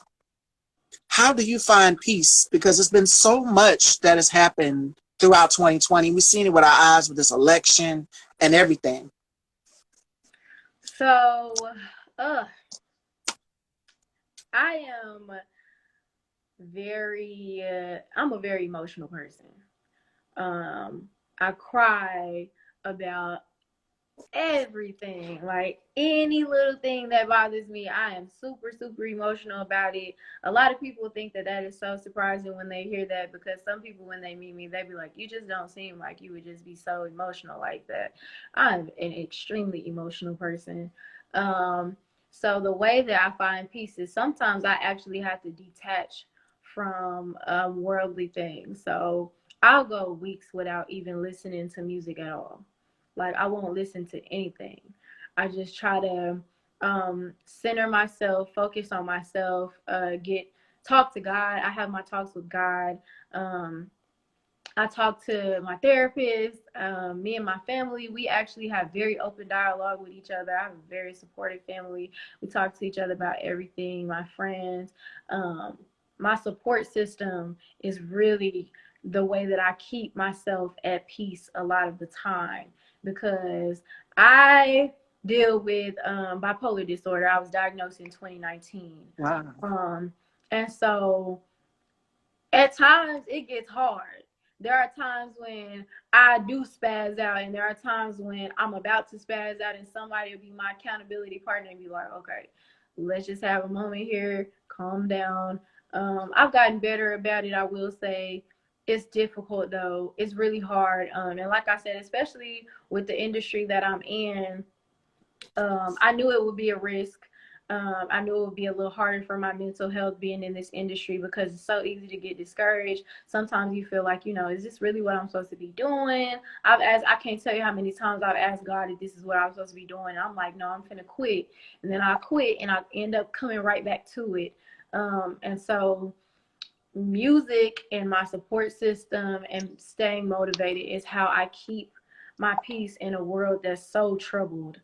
S1: how do you find peace? Because there's been so much that has happened throughout 2020. We've seen it with our eyes with this election and everything.
S2: So, uh, I am I'm a very emotional person. I cry about everything, like any little thing that bothers me. I am super super emotional about it. A lot of people think that that is so surprising when they hear that, because some people when they meet me they be like, you just don't seem like you would just be so emotional like that. I'm an extremely emotional person. um so the way that I find peace is sometimes I actually have to detach from worldly things. So I'll go weeks without even listening to music at all. Like I won't listen to anything. I just try to center myself, focus on myself, get talk to God. I have my talks with God. Um, I talk to my therapist. Me and my family, we actually have very open dialogue with each other. I have a very supportive family. We talk to each other about everything. My friends, um, my support system is really the way that I keep myself at peace a lot of the time, because I deal with bipolar disorder. I was diagnosed in 2019.
S1: Wow.
S2: And so at times it gets hard. There are times when I do spaz out, and there are times when I'm about to spaz out, and somebody will be my accountability partner and be like, okay, let's just have a moment here, calm down. I've gotten better about it, I will say. It's difficult though. It's really hard. And like I said, especially with the industry that I'm in, I knew it would be a risk. I knew it would be a little harder for my mental health being in this industry, because it's so easy to get discouraged. Sometimes you feel like, is this really what I'm supposed to be doing? I can't tell you how many times I've asked God if this is what I'm supposed to be doing. And I'm like, no, I'm finna quit. And then I quit and I end up coming right back to it. And so music and my support system and staying motivated is how I keep my peace in a world that's so troubled.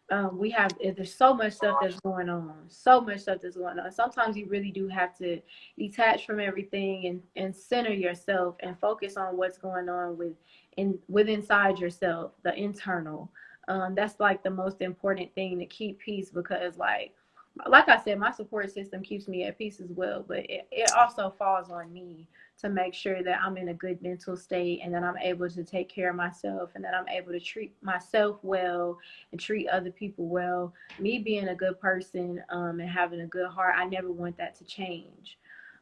S2: There's so much stuff that's going on, so much stuff that's going on. Sometimes you really do have to detach from everything and center yourself and focus on what's going on with inside yourself, the internal. That's like the most important thing to keep peace, because like I said, my support system keeps me at peace as well, but it also falls on me to make sure that I'm in a good mental state, and that I'm able to take care of myself, and that I'm able to treat myself well and treat other people well. Me being a good person, and having a good heart, I never want that to change.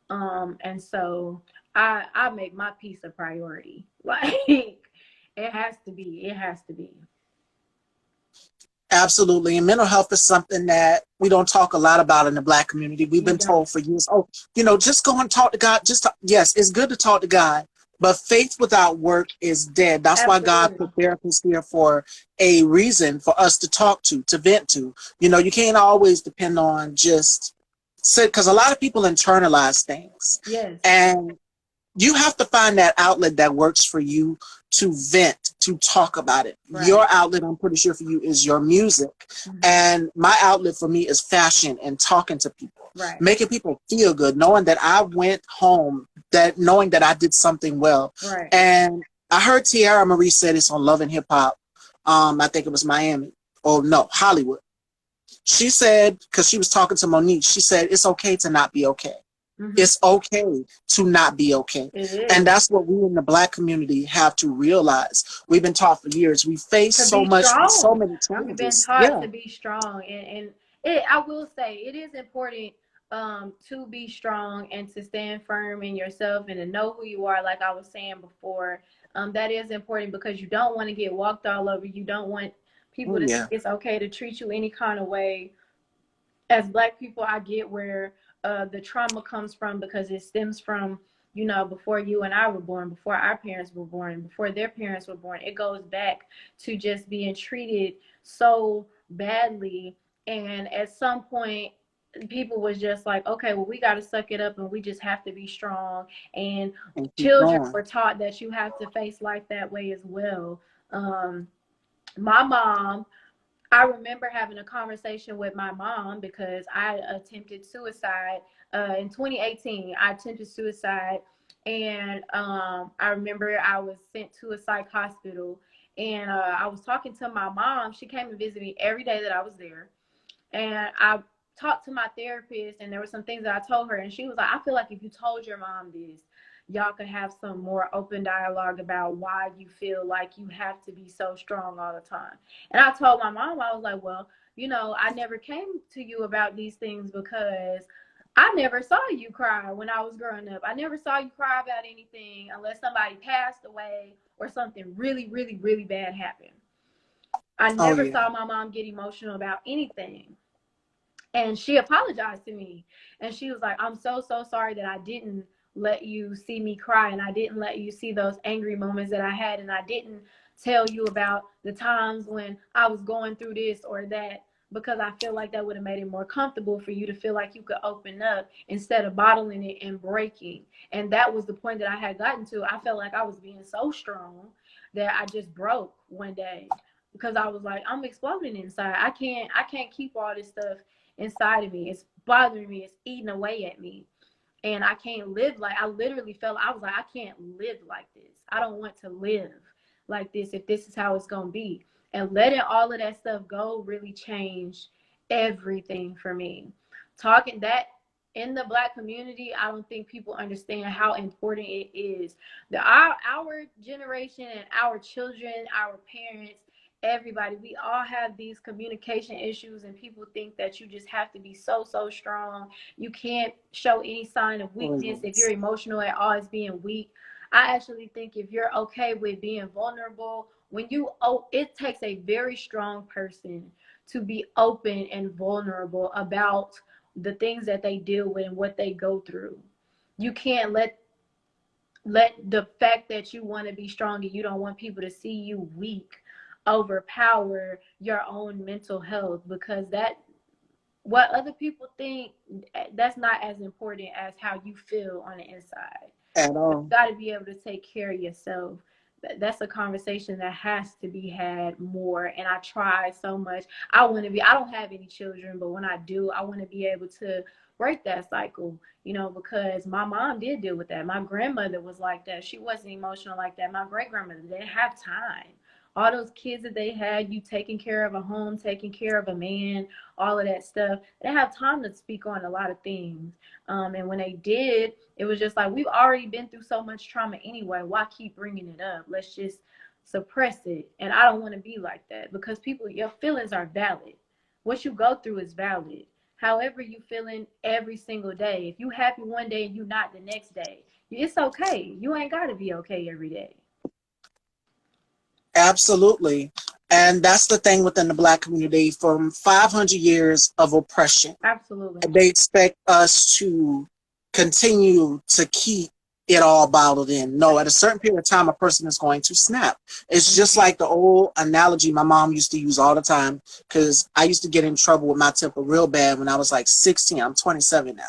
S2: And so I make my peace a priority. Like, it has to be. It has to be.
S1: Absolutely. And mental health is something that we don't talk a lot about in the Black community. We've been told for years, just go and talk to God. Yes, it's good to talk to God, but faith without work is dead. That's
S2: Absolutely.
S1: why God put therapists here, for a reason, for us to talk to vent to. You can't always depend on just sit, because a lot of people internalize things.
S2: Yes.
S1: And you have to find that outlet that works for you to vent, to talk about it.
S2: Right.
S1: Your outlet, I'm pretty sure for you, is your music. Mm-hmm. And my outlet for me is fashion and talking to people.
S2: Right.
S1: Making people feel good, knowing that I went home, knowing that I did something well.
S2: Right.
S1: And I heard Tiara Marie say this on Love and Hip Hop. I think it was Miami. Oh, no, Hollywood. She said, because she was talking to Monique, she said, it's okay to not be okay. Mm-hmm. It's okay to not be okay. And that's what we in the Black community have to realize. We've been taught for years. We face so many challenges.
S2: We've been taught to be strong. And I will say, it is important to be strong and to stand firm in yourself and to know who you are, like I was saying before. That is important, because you don't want to get walked all over. You don't want people to think it's okay to treat you any kind of way. As Black people, I get where the trauma comes from, because it stems from, before you and I were born, before our parents were born, before their parents were born. It goes back to just being treated so badly. And at some point, people was just like, okay, well, we got to suck it up and we just have to be strong. And children were taught that you have to face life that way as well. My mom, I remember having a conversation with my mom, because I attempted suicide in 2018. I attempted suicide, and I remember I was sent to a psych hospital, and I was talking to my mom. She came and visited me every day that I was there, and I talked to my therapist, and there were some things that I told her, and she was like, I feel like if you told your mom this, y'all could have some more open dialogue about why you feel like you have to be so strong all the time. And I told my mom, I was like, well, I never came to you about these things because I never saw you cry when I was growing up. I never saw you cry about anything unless somebody passed away or something really, really, really bad happened. I never saw my mom get emotional about anything. And she apologized to me. And she was like, I'm so sorry that I didn't let you see me cry, and I didn't let you see those angry moments that I had, and I didn't tell you about the times when I was going through this or that. because I feel like that would have made it more comfortable for you to feel like you could open up instead of bottling it and breaking. And that was the point that I had gotten to. I felt like I was being so strong that I just broke one day because I was like, I'm exploding inside. I can't keep all this stuff inside of me. It's bothering me. It's eating away at me. And I can't live like, I literally felt, I was like, I can't live like this. I don't want to live like this if this is how it's going to be. And letting all of that stuff go really changed everything for me. Talking that in the Black community, I don't think people understand how important it is. Our generation and our children, our parents, everybody, we all have these communication issues, and people think that you just have to be so strong. You can't show any sign of weakness. If you're emotional at all, it's being weak. I actually think if you're okay with being vulnerable, it takes a very strong person to be open and vulnerable about the things that they deal with and what they go through. You can't let the fact that you want to be strong and you don't want people to see you weak overpower your own mental health, because that what other people think, that's not as important as how you feel on the inside.
S1: At
S2: You
S1: all.
S2: got to be able to take care of yourself. That's a conversation that has to be had more. And I try so much. I don't have any children, but when I do, I want to be able to break that cycle, because my mom did deal with that. My grandmother was like that. She wasn't emotional like that. My great grandmother didn't have time. All those kids that they had, you taking care of a home, taking care of a man, all of that stuff. They have time to speak on a lot of things. And when they did, it was just like, we've already been through so much trauma anyway. Why keep bringing it up? Let's just suppress it. And I don't want to be like that, because your feelings are valid. What you go through is valid. However you feeling every single day. If you happy one day and you not the next day, it's okay. You ain't got to be okay every day.
S1: Absolutely. And that's the thing within the Black community. From 500 years of oppression,
S2: Absolutely.
S1: they expect us to continue to keep it all bottled in. No, at a certain period of time, a person is going to snap. It's just like the old analogy my mom used to use all the time, because I used to get in trouble with my temper real bad when I was like 16. I'm 27 now.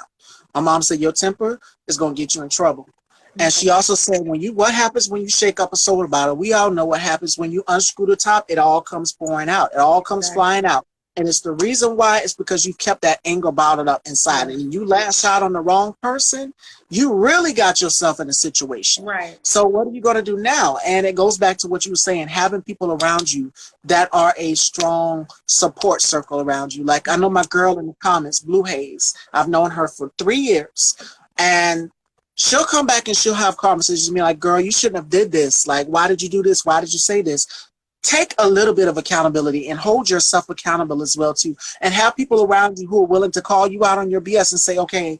S1: My mom said, your temper is going to get you in trouble. And she also said, what happens when you shake up a soda bottle? We all know what happens when you unscrew the top. It all comes pouring out. It all comes flying out. And it's the reason why. It's because you kept that anger bottled up inside. And you lash out on the wrong person, you really got yourself in a situation.
S2: Right.
S1: So what are you going to do now? And it goes back to what you were saying, having people around you that are a strong support circle around you. Like, I know my girl in the comments, Blue Haze. I've known her for 3 years. And she'll come back and she'll have conversations with me like, girl, you shouldn't have did this. Like, why did you do this? Why did you say this? Take a little bit of accountability and hold yourself accountable as well, too. And have people around you who are willing to call you out on your BS and say, okay,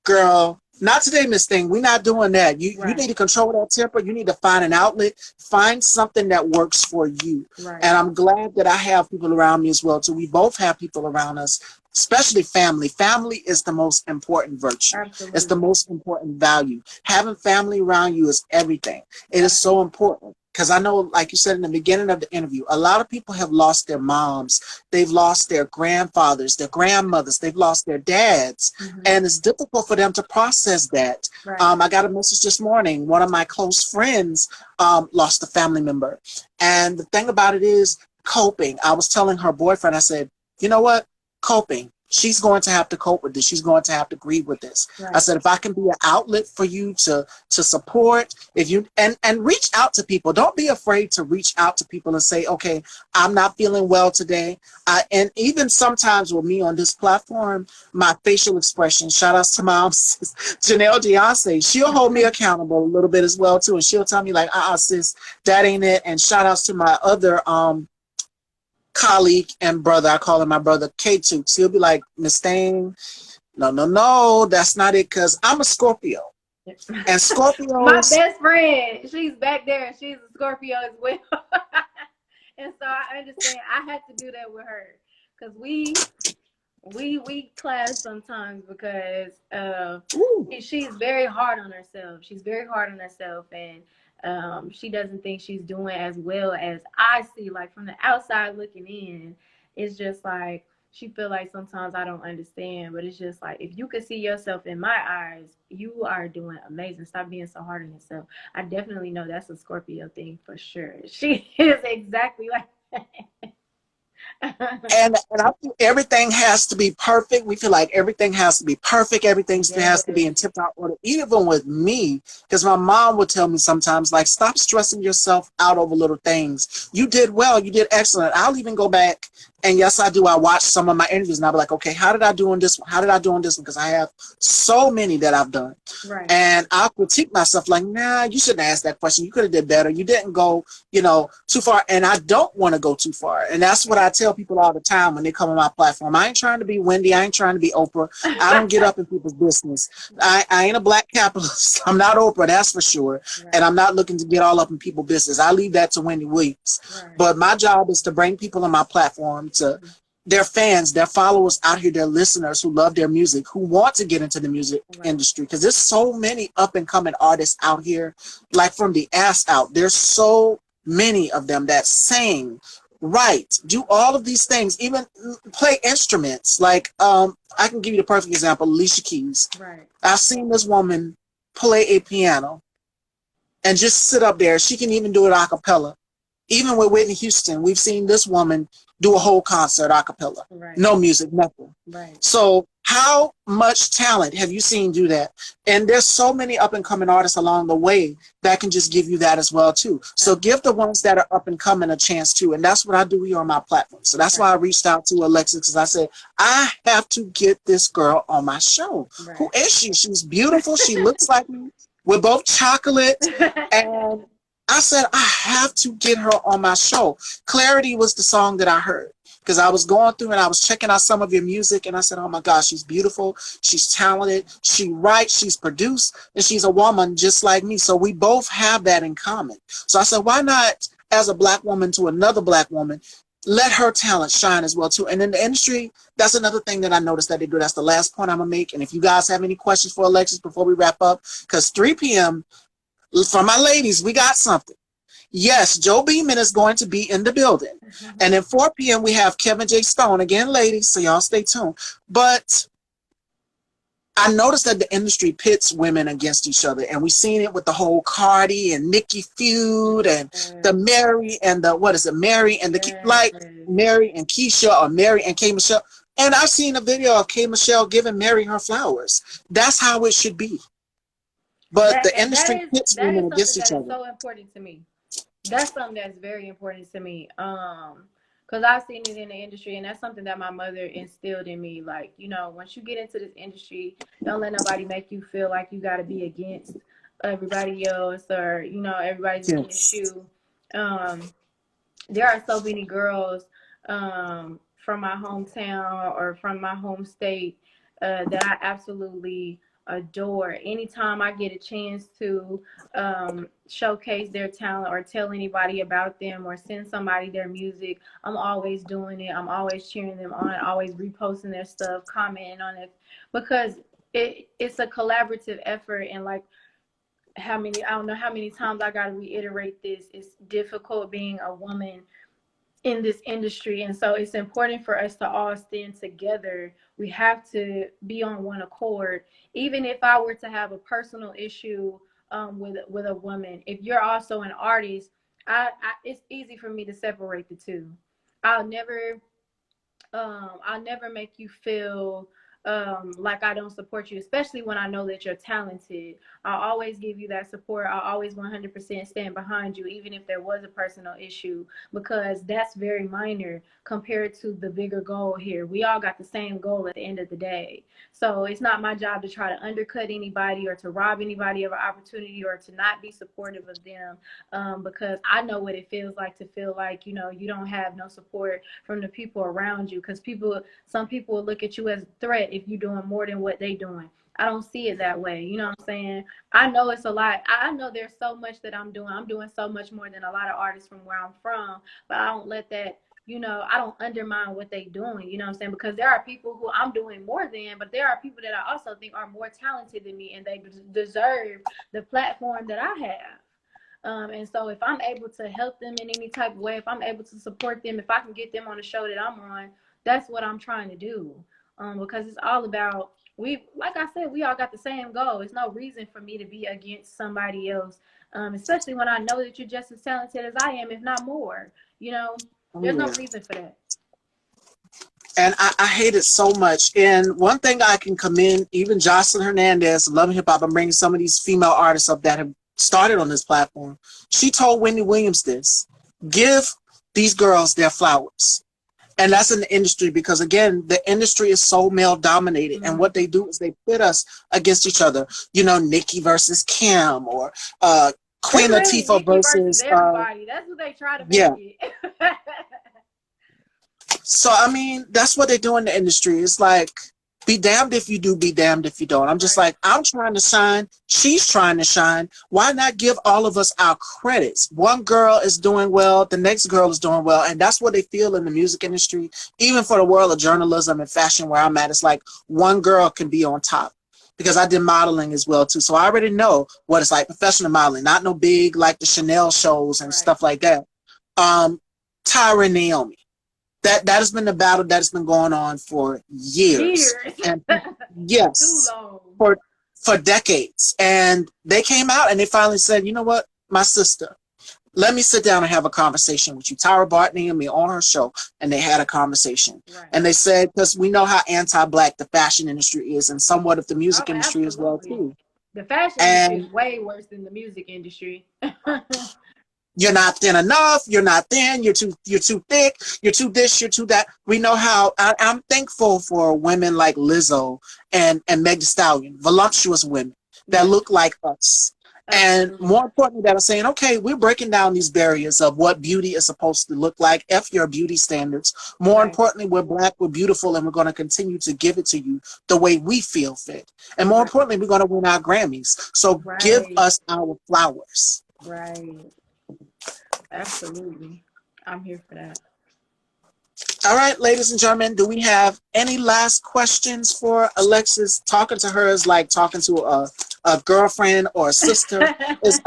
S1: girl, not today, Miss Thing. We're not doing that. You need to control that temper. You need to find an outlet. Find something that works for you.
S2: Right.
S1: And I'm glad that I have people around me as well, too. We both have people around us, especially family. Family is the most important virtue.
S2: Absolutely.
S1: It's the most important value. Having family around you is everything. It is so important. Because I know, like you said in the beginning of the interview, a lot of people have lost their moms. They've lost their grandfathers, their grandmothers. They've lost their dads. And it's difficult for them to process that.
S2: Right.
S1: I got a message this morning. One of my close friends lost a family member. And the thing about it is coping. I was telling her boyfriend, I said, you know what? Coping. She's going to have to cope with this. She's going to have to grieve with this.
S2: Right.
S1: I said, if I can be an outlet for you to support, if you and reach out to people. Don't be afraid to reach out to people and say, okay, I'm not feeling well today. And even sometimes with me on this platform, my facial expression, shout outs to my sis, Janelle Deonce, she'll hold me accountable a little bit as well too. And she'll tell me like, sis, that ain't it. And shout outs to my other colleague and brother, I call him my brother, K-Tooks. He'll be like, Miss Thing, no, that's not it, because I'm a Scorpio. And Scorpios...
S2: My best friend, she's back there, and she's a Scorpio as well. And so I understand. I had to do that with her, because we clash sometimes, because she's very hard on herself. She's very hard on herself, and she doesn't think she's doing as well as I see. Like, from the outside looking in, it's just like, she feel like sometimes I don't understand, but it's just like, if you could see yourself in my eyes, you are doing amazing. Stop being so hard on yourself. I definitely know that's a Scorpio thing for sure. She is exactly like that.
S1: And I think everything has to be perfect. We feel like everything has to be perfect. Everything has to be in
S2: Yes.
S1: tip-top order. Even with me, because my mom would tell me sometimes, like, stop stressing yourself out over little things. You did well. You did excellent. I'll even go back, and yes, I do. I watch some of my interviews, and I'll be like, okay, how did I do on this one? How did I do on this one? Because I have so many that I've done.
S2: Right.
S1: And I'll critique myself like, nah, you shouldn't ask that question. You could have did better. You didn't go, too far. And I don't want to go too far. And that's what I tell people all the time when they come on my platform. I ain't trying to be Wendy. I ain't trying to be Oprah. I don't get up in people's business. I ain't a black capitalist. I'm not Oprah, that's for sure.
S2: Right.
S1: And I'm not looking to get all up in people's business. I leave that to Wendy Williams.
S2: Right.
S1: But my job is to bring people on my platform to their fans, their followers out here, their listeners who love their music, who want to get into the music industry. Because there's so many up and coming artists out here, like from the ass out. There's so many of them that sing, write, do all of these things, even play instruments. Like, I can give you the perfect example, Alicia Keys.
S2: Right.
S1: I've seen this woman play a piano and just sit up there. She can even do it a cappella. Even with Whitney Houston, we've seen this woman do a whole concert a cappella.
S2: Right.
S1: No music, nothing.
S2: Right.
S1: So how much talent have you seen do that? And there's so many up and coming artists along the way that can just give you that as well too. So give the ones that are up and coming a chance too. And that's what I do here on my platform. So that's why I reached out to Alexis, because I said, I have to get this girl on my show.
S2: Right.
S1: Who is she? She's beautiful. She looks like me. We're both chocolate. And I said, I have to get her on my show. Clarity was the song that I heard, because I was going through and I was checking out some of your music, and I said, oh my gosh, she's beautiful. She's talented. She writes, she's produced, and she's a woman just like me. So we both have that in common. So I said, why not, as a black woman to another black woman, let her talent shine as well too. And in the industry, that's another thing that I noticed that they do. That's the last point I'm gonna make. And if you guys have any questions for Alexis before we wrap up, because 3 p.m., for my ladies, we got something. Yes, Joe Beeman is going to be in the building. And at 4 p.m., we have Kevin J. Stone. Again, ladies, so y'all stay tuned. But I noticed that the industry pits women against each other. And we've seen it with the whole Cardi and Nicki feud and the Mary and the, Mary and the, like, Mary and Keisha or Mary and K. Michelle. And I've seen a video of K. Michelle giving Mary her flowers. That's how it should be. But the industry pits women against each other.
S2: That is so important to me. That's something that's very important to me. Because I've seen it in the industry, and that's something that my mother instilled in me. Like, once you get into this industry, don't let nobody make you feel like you got to be against everybody else, or everybody's against you. There are so many girls from my hometown or from my home state that I absolutely adore. Anytime I get a chance to showcase their talent or tell anybody about them or send somebody their music, I'm always doing it. I'm always cheering them on, always reposting their stuff, commenting on it, because it's a collaborative effort. And like, I don't know how many times I got to reiterate this. It's difficult being a woman in this industry, and so it's important for us to all stand together. We have to be on one accord. Even if I were to have a personal issue with a woman, if you're also an artist, it's easy for me to separate the two. I'll never make you feel like I don't support you, especially when I know that you're talented. I'll always give you that support. I'll always 100% stand behind you, even if there was a personal issue, because that's very minor compared to the bigger goal here. We all got the same goal at the end of the day. So it's not my job to try to undercut anybody or to rob anybody of an opportunity or to not be supportive of them, because I know what it feels like to feel like, you don't have no support from the people around you, because some people will look at you as a threat if you're doing more than what they doing. I don't see it that way. You know what I'm saying? I know it's a lot. I know there's so much that I'm doing. I'm doing so much more than a lot of artists from where I'm from, but I don't let that, I don't undermine what they doing, you know what I'm saying? Because there are people who I'm doing more than, but there are people that I also think are more talented than me, and they deserve the platform that I have. And so if I'm able to help them in any type of way, if I'm able to support them, if I can get them on the show that I'm on, that's what I'm trying to do. Because it's all about, like I said, we all got the same goal. It's no reason for me to be against somebody else. Especially when I know that you're just as talented as I am, if not more. You know, there's
S1: Oh,
S2: no
S1: yeah.
S2: reason for that.
S1: And I hate it so much. And one thing I can commend even Jocelyn Hernandez, Love and Hip Hop, I'm bringing some of these female artists up that have started on this platform. She told Wendy Williams this: give these girls their flowers. And that's in the industry because, again, the industry is so male dominated. And what they do is they pit us against each other. You know, Nikki versus Kim, or Queen
S2: It's really
S1: Latifah
S2: Nikki versus
S1: versus,
S2: everybody. That's what they try to make
S1: yeah.
S2: it.
S1: So, I mean, that's what they do in the industry. It's like, be damned if you do, be damned if you don't. I'm just
S2: Right.
S1: like, I'm trying to shine. She's trying to shine. Why not give all of us our credits? One girl is doing well, the next girl is doing well. And that's what they feel in the music industry. Even for the world of journalism and fashion where I'm at, it's like one girl can be on top. Because I did modeling as well, too. So I already know what it's like, professional modeling. Not no big, like the Chanel shows and
S2: Right.
S1: stuff like that. Tyra and Naomi. That has been the battle that's been going on for years. And
S2: Too
S1: yes,
S2: long.
S1: for decades. And they came out and they finally said, you know what, my sister, let me sit down and have a conversation with you. Tyra brought Naomi on her show and they had a conversation.
S2: Right.
S1: And they said, because we know how anti-black the fashion industry is and somewhat of the music
S2: Oh,
S1: industry as well,
S2: absolutely.
S1: too.
S2: The fashion industry is way worse than the music industry.
S1: You're not thin enough. You're not thin. You're too thick. You're too this. You're too that. We know how. I'm thankful for women like Lizzo and Meg Thee Stallion, voluptuous women that look like us. And
S2: Absolutely.
S1: more importantly, that are saying, okay, we're breaking down these barriers of what beauty is supposed to look like. F your beauty standards. More
S2: Right.
S1: importantly, we're black, we're beautiful, and we're going to continue to give it to you the way we feel fit. And more importantly, we're going to win our Grammys. So give
S2: Right.
S1: us our flowers.
S2: Right. Absolutely. I'm here for that.
S1: All right, ladies and gentlemen, do we have any last questions for Alexis? Talking to her is like talking to a girlfriend or a sister. It's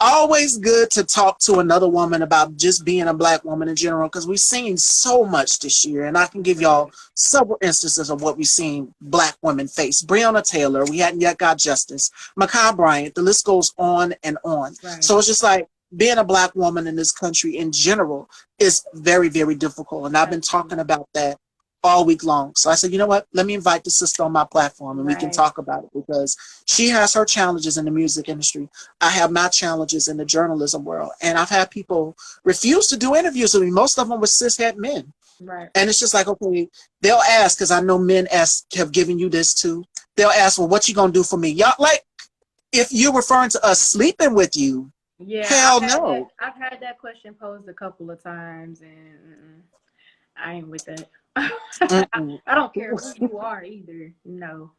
S1: always good to talk to another woman about just being a black woman in general, because we've seen so much this year, and I can give y'all several instances of what we've seen black women face. Breonna Taylor, we hadn't yet got justice. Ma'Khia Bryant, the list goes on and on.
S2: Right.
S1: So it's just like, being a black woman in this country in general is very, very difficult. And I've been talking about that all week long. So I said, you know what? Let me invite the sister on my platform and we can talk about it, because she has her challenges in the music industry. I have my challenges in the journalism world. And I've had people refuse to do interviews with me. Most of them were cishet men.
S2: Right.
S1: And it's just like, okay, they'll ask, because I know men have given you this too. They'll ask, well, what you going to do for me? Y'all, like, if you're referring to us sleeping with you,
S2: yeah,
S1: hell no.
S2: I've had that question posed a couple of times, and I ain't with that. I don't care who you are either. No.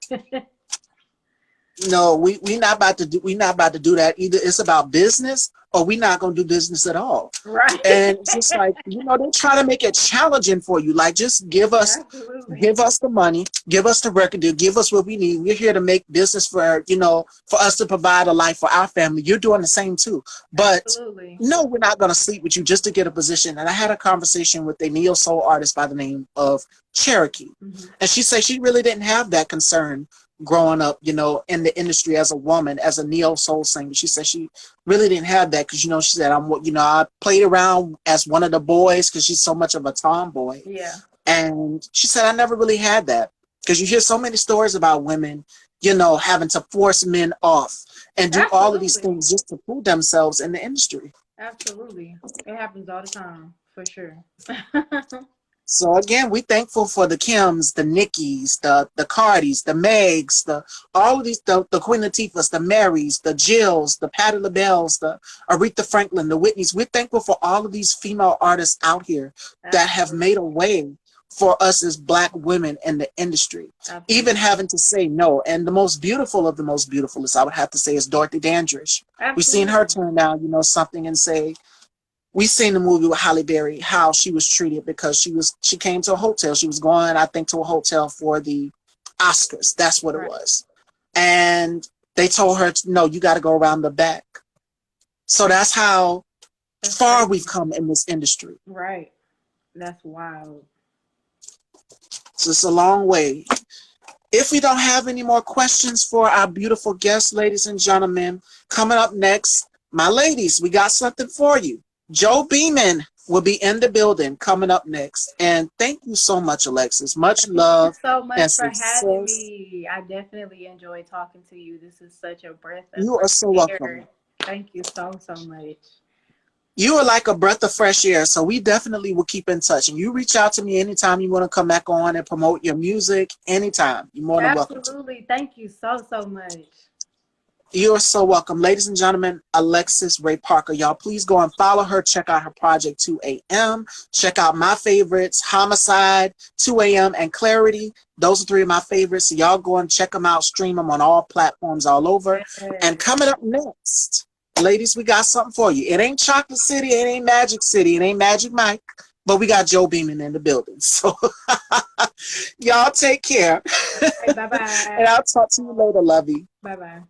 S1: No, we not about to do that either. It's about business, or we not gonna do business at all.
S2: Right.
S1: And it's just like, they try to make it challenging for you. Like, just give us the money, give us the record deal, give us what we need. We're here to make business for us to provide a life for our family. You're doing the same too. But no, we're not gonna sleep with you just to get a position. And I had a conversation with a neo soul artist by the name of Cherokee. And she said she really didn't have that concern growing up, in the industry as a woman, as a neo soul singer. She said she really didn't have that because, she said, I played around as one of the boys because she's so much of a tomboy.
S2: Yeah.
S1: And she said, I never really had that, because you hear so many stories about women, having to force men off and do all of these things just to prove themselves in the industry.
S2: Absolutely. It happens all the time, for sure.
S1: So again, we thankful for the Kims, the Nickis, the Cardis, the Megs, all of these, the Queen Latifahs, the Marys, the Jills, the Patti LaBelles, the Aretha Franklin, the Whitneys. We're thankful for all of these female artists out here that have made a way for us as black women in the industry. Even having to say no. And the most beautiful of the most beautiful, I would have to say, is Dorothy Dandridge. We've seen her turn down, something and say, we seen the movie with Halle Berry, how she was treated because she came to a hotel. She was going, I think, to a hotel for the Oscars. That's what it was. And they told her, no, you got to go around the back. So that's how far we've come in this industry.
S2: Right. That's wild.
S1: So it's a long way. If we don't have any more questions for our beautiful guests, ladies and gentlemen, coming up next, my ladies, we got something for you. Joe Beeman will be in the building coming up next. And thank you so much, Alexis. Much love
S2: So much
S1: and
S2: for having
S1: success.
S2: me. I definitely enjoy talking to you. This is such a breath of
S1: You are so
S2: fresh
S1: welcome.
S2: air. Thank you so much.
S1: You are like a breath of fresh air, so we definitely will keep in touch. And you reach out to me anytime you want to come back on and promote your music, anytime. You're more than welcome to.
S2: Absolutely. Thank you so much.
S1: You are so welcome. Ladies and gentlemen, Alexis Ray Parker. Y'all, please go and follow her. Check out her project 2 a.m. Check out my favorites, Homicide, 2 a.m., and Clarity. Those are three of my favorites. So y'all go and check them out, stream them on all platforms all over. And coming up next, ladies, we got something for you. It ain't Chocolate City, it ain't Magic City, it ain't Magic Mike, but we got Joe Beeman in the building. So y'all take care.
S2: Bye-bye.
S1: And I'll talk to you later, lovey.
S2: Bye-bye.